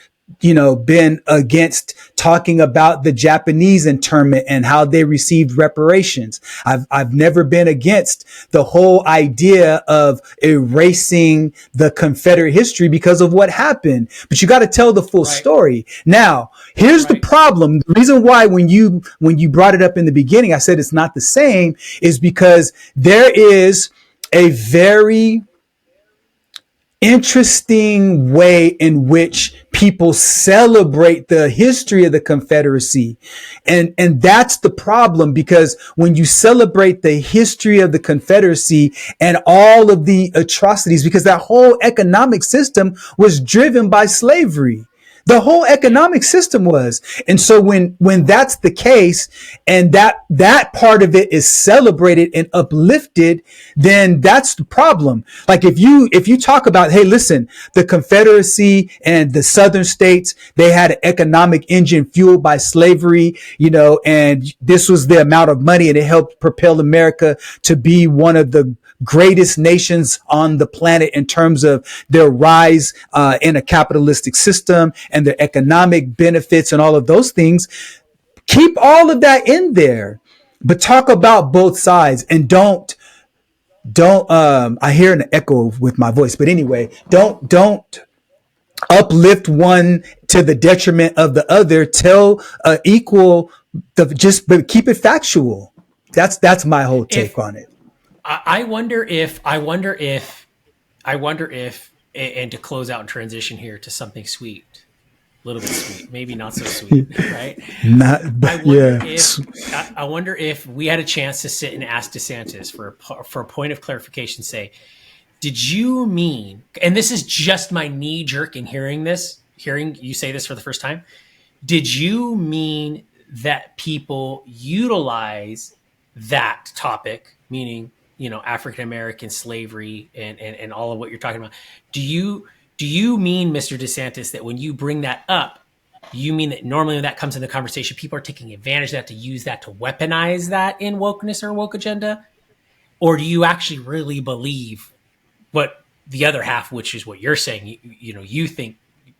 been against talking about the Japanese internment and how they received reparations. I've never been against the whole idea of erasing the Confederate history because of what happened. But you got to tell the full story. Now, here's the problem. The reason why when you brought it up in the beginning, I said it's not the same is because there is a very interesting way in which people celebrate the history of the Confederacy. And that's the problem, because when you celebrate the history of the Confederacy and all of the atrocities, because that whole economic system was driven by slavery. The whole economic system was. And so when that's the case and that part of it is celebrated and uplifted, then that's the problem. Like if you talk about, hey, listen, the Confederacy and the Southern states, they had an economic engine fueled by slavery, and this was the amount of money and it helped propel America to be one of the greatest nations on the planet in terms of their rise in a capitalistic system and their economic benefits and all of those things. Keep all of that in there, but talk about both sides and don't I hear an echo with my voice, but anyway, don't uplift one to the detriment of the other. Tell equal but keep it factual. That's my whole If take on it. I wonder if, and to close out and transition here to something sweet, a little bit sweet, maybe not so sweet, right? Not, I wonder yeah. if I wonder if we had a chance to sit and ask DeSantis for a point of clarification. Say, did you mean? And this is just my knee jerk in hearing you say this for the first time. Did you mean that people utilize that topic, meaning, African American slavery and all of what you're talking about? Do you mean, Mr. DeSantis, that when you bring that up, you mean that normally when that comes in the conversation, people are taking advantage of that to use that to weaponize that in wokeness or woke agenda? Or do you actually really believe what the other half, which is what you're saying, you think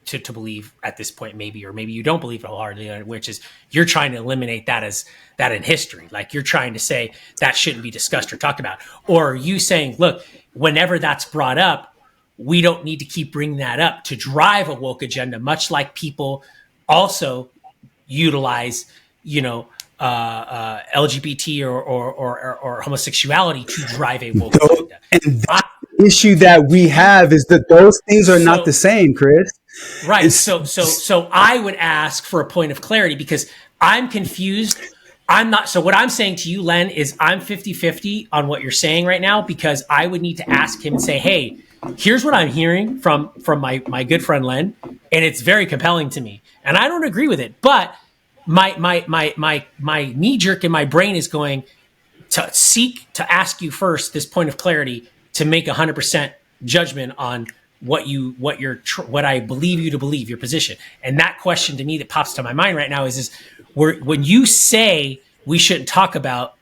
to believe at this point, maybe, or maybe you don't believe it wholeheartedly, which is you're trying to eliminate that as that in history. Like, you're trying to say that shouldn't be discussed or talked about. Or are you saying, look, whenever that's brought up, we don't need to keep bringing that up to drive a woke agenda, much like people also utilize, LGBT or homosexuality to drive a woke agenda. And the issue that we have is that those things are not the same, Chris. Right. So I would ask for a point of clarity because I'm confused. I'm not. So what I'm saying to you, Len, is I'm 50-50 on what you're saying right now, because I would need to ask him and say, hey, here's what I'm hearing from my good friend Len, and it's very compelling to me. And I don't agree with it, but my knee jerk in my brain is going to seek to ask you first this point of clarity to make 100% judgment on what I believe you to believe, your position. And that question to me that pops to my mind right now is when you say we shouldn't talk about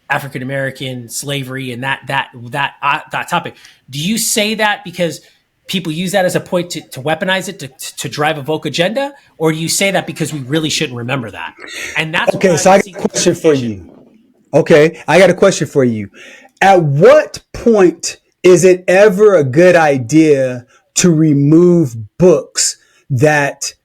African American slavery and that topic, do you say that because people use that as a point to weaponize it to drive a woke agenda, or do you say that because we really shouldn't remember that? And that's okay. So I got a question for you. Okay, I got a question for you. At what point is it ever a good idea to remove books that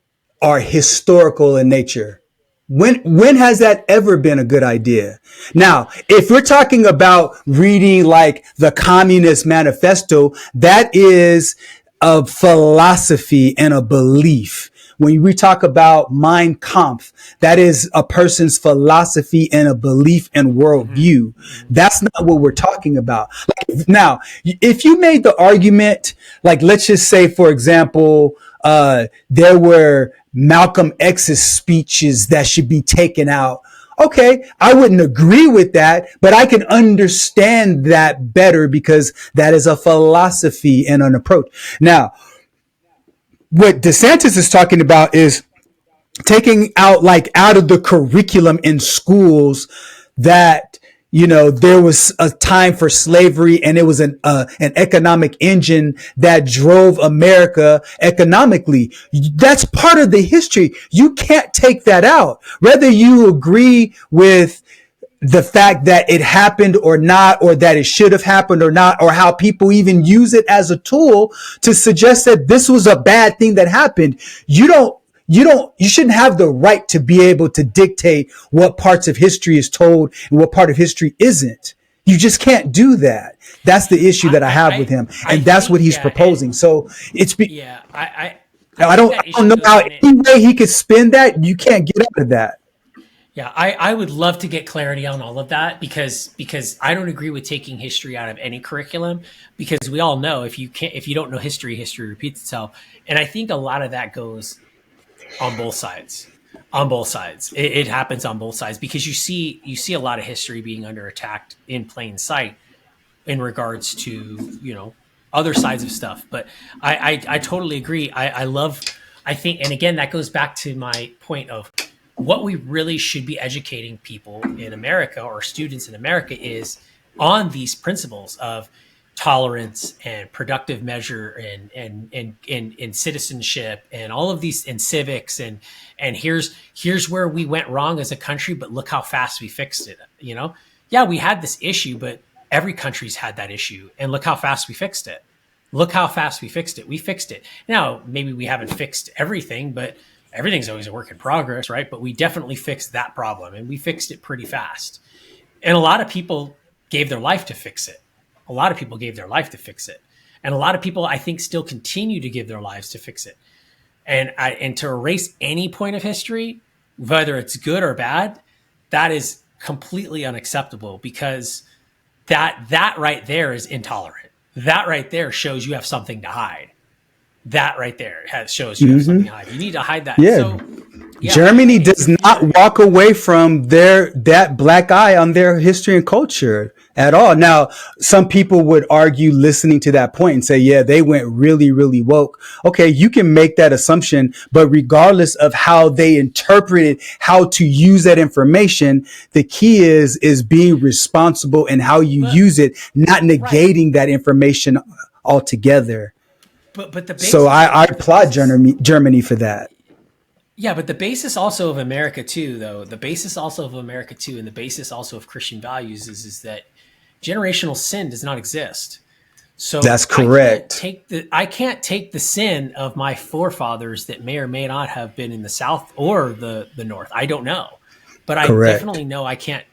are historical in nature? When has that ever been a good idea? Now, if we're talking about reading like the Communist Manifesto, that is a philosophy and a belief. When we talk about Mein Kampf, that is a person's philosophy and a belief and worldview. That's not what we're talking about. Like, now, if you made the argument, like, let's just say, for example, there were Malcolm X's speeches that should be taken out. Okay, I wouldn't agree with that, but I can understand that better because that is a philosophy and an approach. Now, what DeSantis is talking about is taking out of the curriculum in schools that, there was a time for slavery and it was an economic engine that drove America economically. That's part of the history. You can't take that out. Whether you agree with the fact that it happened or not, or that it should have happened or not, or how people even use it as a tool to suggest that this was a bad thing that happened. You shouldn't have the right to be able to dictate what parts of history is told and what part of history isn't. You just can't do that. That's the issue that I have with him. And that's what he's proposing. So I don't know how any way he could spin that. You can't get out of that. Yeah, I would love to get clarity on all of that because I don't agree with taking history out of any curriculum, because we all know if you don't know history, history repeats itself. And I think a lot of that goes on both sides. It happens on both sides, because you see a lot of history being under attack in plain sight in regards to, other sides of stuff. But I totally agree. I think, and again, that goes back to my point of what we really should be educating people in America, or students in America, is on these principles of tolerance and productive measure and citizenship and all of these, and civics, and here's where we went wrong as a country, but look how fast we fixed it. Yeah, we had this issue, but every country's had that issue, and look how fast we fixed it. Look how fast we fixed it. We fixed it. Now, maybe we haven't fixed everything, but everything's always a work in progress, right? But we definitely fixed that problem, and we fixed it pretty fast. And a lot of people gave their life to fix it. A lot of people gave their life to fix it. And a lot of people, I think, still continue to give their lives to fix it. And to erase any point of history, whether it's good or bad, that is completely unacceptable, because that right there is intolerant. That right there shows you have something to hide. That right there shows you have something to hide. You need to hide that. Yeah. So, Germany does not walk away from that black eye on their history and culture at all. Now, some people would argue, listening to that point, and say, yeah, they went really, really woke. Okay, you can make that assumption, but regardless of how they interpreted how to use that information, the key is being responsible in how you use it, not negating that information altogether. But the basis, so I applaud Germany for that. Yeah, but the basis also of America too, though, the basis also of America too, and the basis also of Christian values is that generational sin does not exist. So that's correct. I can't take the sin of my forefathers that may or may not have been in the South or the North. I don't know, but I definitely know I can't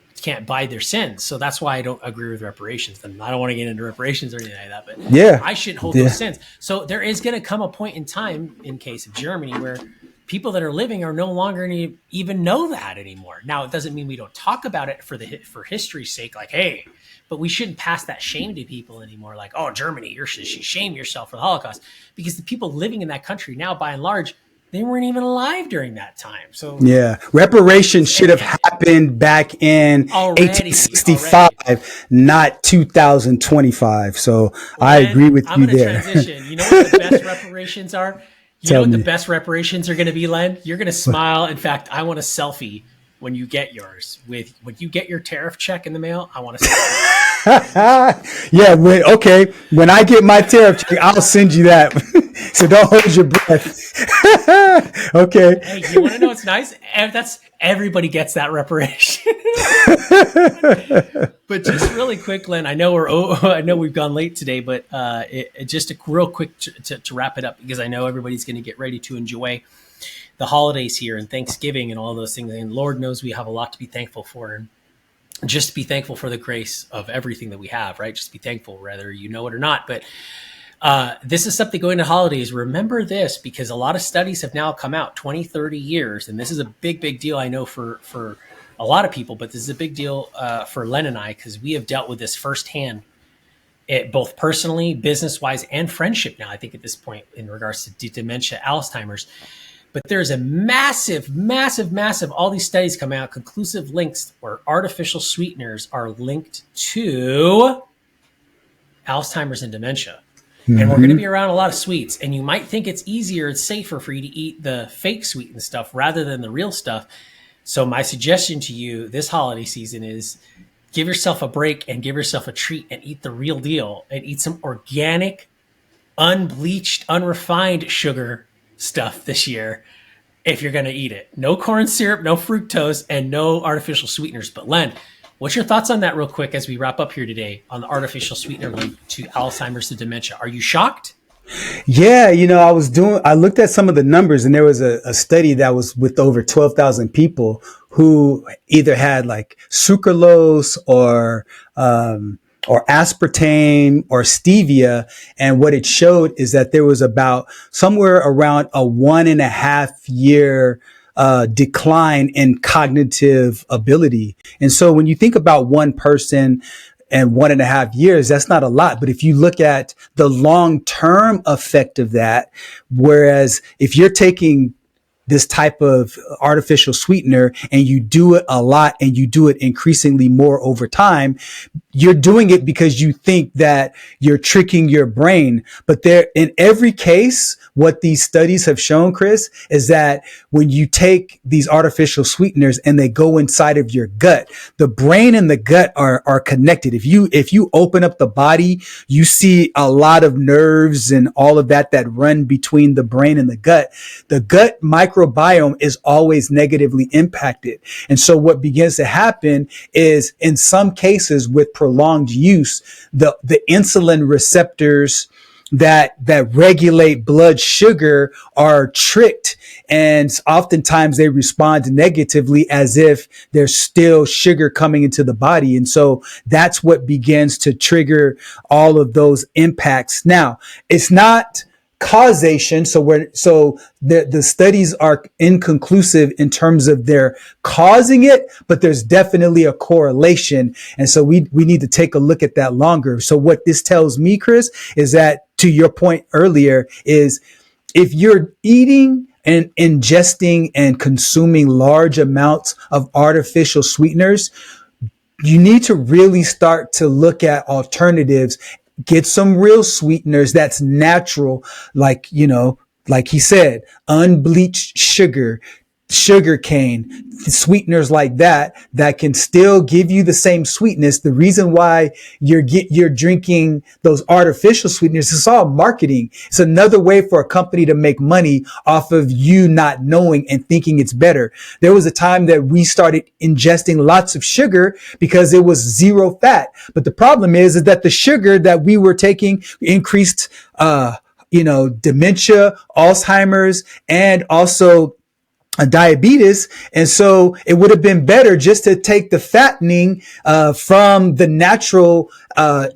buy their sins. So that's why I don't agree with reparations. And I don't want to get into reparations or anything like that, but yeah, I shouldn't hold those sins. So there is going to come a point in time, in case of Germany, where people that are living are no longer going to even know that anymore. Now, it doesn't mean we don't talk about it for history's sake, like, hey, but we shouldn't pass that shame to people anymore. Like, oh, Germany, you should shame yourself for the Holocaust, because the people living in that country now, by and large, they weren't even alive during that time. So yeah, reparations should have happened back in 1865, not 2025. So I agree with you there. Transition. You know what the best reparations are? You know what the best reparations are going to be, Len? You're going to smile. In fact, I want a selfie when you get yours. When you get your tariff check in the mail, I want a selfie. Yeah, when I get my tariff check, I'll send you that. So don't hold your breath. Okay. Hey, you want to know what's nice? Everybody gets that reparation. But just really quick, Len, I know we've gone late today, but just a real quick to wrap it up, because I know everybody's going to get ready to enjoy the holidays here and Thanksgiving and all those things. And Lord knows we have a lot to be thankful for. And just be thankful for the grace of everything that we have, right? Just be thankful, whether you know it or not. But this is something going to holidays. Remember this, because a lot of studies have now come out 20, 30 years. And this is a big, big deal, I know, for a lot of people, but this is a big deal for Len and I, because we have dealt with this firsthand, both personally, business-wise, and friendship now, I think, at this point, in regards to dementia, Alzheimer's. But there's a massive, all these studies come out, conclusive links where artificial sweeteners are linked to Alzheimer's and dementia. Mm-hmm. And we're going to be around a lot of sweets. And you might think it's easier, it's safer for you to eat the fake sweetened stuff rather than the real stuff. So my suggestion to you this holiday season is give yourself a break and give yourself a treat and eat the real deal and eat some organic, unbleached, unrefined sugar stuff this year if you're going to eat it. No corn syrup, no fructose, and no artificial sweeteners. But Len, what's your thoughts on that real quick as we wrap up here today on the artificial sweetener link to Alzheimer's and dementia? Are you shocked? Yeah, I looked at some of the numbers, and there was a study that was with over 12,000 people who either had like sucralose or aspartame or stevia. And what it showed is that there was about somewhere around a 1.5 year decline in cognitive ability. And so when you think about one person and 1.5 years, that's not a lot. But if you look at the long-term effect of that, whereas if you're taking this type of artificial sweetener and you do it a lot and you do it increasingly more over time, you're doing it because you think that you're tricking your brain. But in every case, what these studies have shown, Chris, is that when you take these artificial sweeteners and they go inside of your gut, the brain and the gut are connected. If you open up the body, you see a lot of nerves and all of that run between the brain and the gut. The gut microbiome is always negatively impacted. And so what begins to happen is, in some cases with prolonged use, the insulin receptors that regulate blood sugar are tricked, and oftentimes they respond negatively as if there's still sugar coming into the body. And so that's what begins to trigger all of those impacts. Now, it's not causation. So the studies are inconclusive in terms of their causing it, but there's definitely a correlation. And so we need to take a look at that longer. So what this tells me, Chris, is that, to your point earlier, is if you're eating and ingesting and consuming large amounts of artificial sweeteners, you need to really start to look at alternatives. Get some real sweeteners that's natural, like he said, unbleached sugar, sugar cane, sweeteners like that can still give you the same sweetness. The reason why you're drinking those artificial sweeteners, it's all marketing. It's another way for a company to make money off of you not knowing and thinking it's better. There was a time that we started ingesting lots of sugar because it was zero fat. But the problem is that the sugar that we were taking increased, dementia, Alzheimer's, and also diabetes. And so it would have been better just to take the fattening from the natural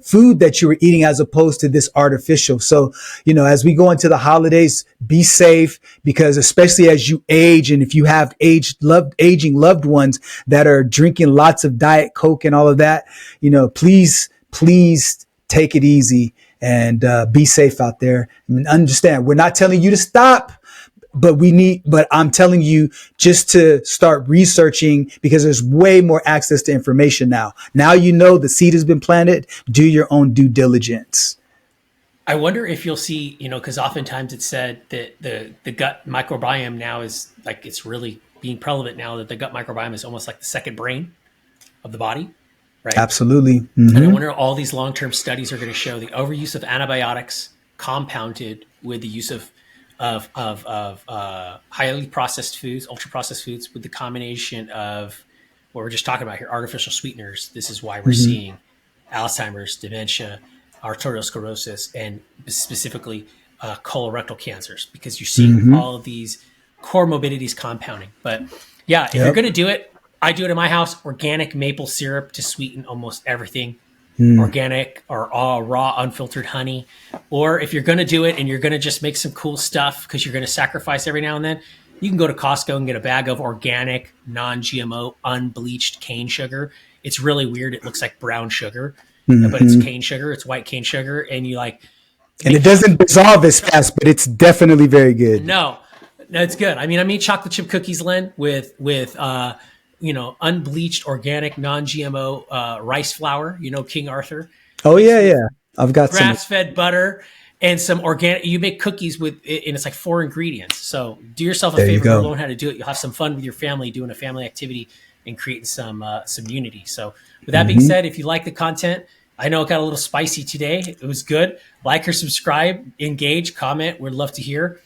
food that you were eating as opposed to this artificial. So, as we go into the holidays, be safe, because especially as you age, and if you have aging loved ones that are drinking lots of Diet Coke and all of that, please take it easy and be safe out there. And understand, we're not telling you to stop, but I'm telling you just to start researching, because there's way more access to information now. Now, the seed has been planted. Do your own due diligence. I wonder if you'll see, because oftentimes it's said that the gut microbiome now is like, it's really being prevalent now, that the gut microbiome is almost like the second brain of the body, right? Absolutely. And I Mm-hmm. wonder, all these long-term studies are going to show the overuse of antibiotics compounded with the use of highly processed foods, ultra processed foods, with the combination of what we're just talking about here, artificial sweeteners. This is why we're seeing Alzheimer's, dementia, arteriosclerosis, and specifically colorectal cancers, because you're seeing all of these comorbidities compounding. But yeah, if you're going to do it, I do it in my house, organic maple syrup to sweeten almost everything. Organic or raw unfiltered honey. Or if you're going to do it and you're going to just make some cool stuff because you're going to sacrifice every now and then, you can go to Costco and get a bag of organic, non-GMO, unbleached cane sugar. It's really weird. It looks like brown sugar, but it's cane sugar. It's white cane sugar. And And it doesn't dissolve as fast, but it's definitely very good. No, it's good. I made chocolate chip cookies, Len, with unbleached, organic, non-GMO rice flour, King Arthur. Oh, yeah. I've got some grass-fed butter and some organic. You make cookies with it, and it's like 4 ingredients. So do yourself a favor and learn how to do it. You'll have some fun with your family doing a family activity and creating some unity. So with that being said, if you like the content, I know it got a little spicy today. It was good. Like or subscribe, engage, comment. We'd love to hear.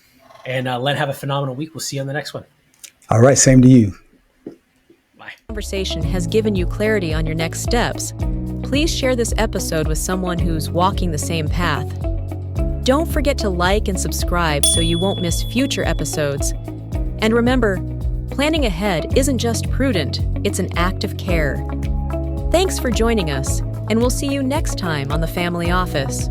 And Len, have a phenomenal week. We'll see you on the next one. All right. Same to you. Conversation has given you clarity on your next steps. Please share this episode with someone who's walking the same path. Don't forget to like and subscribe so you won't miss future episodes. And remember, planning ahead isn't just prudent, it's an act of care. Thanks for joining us, and we'll see you next time on The Family Office.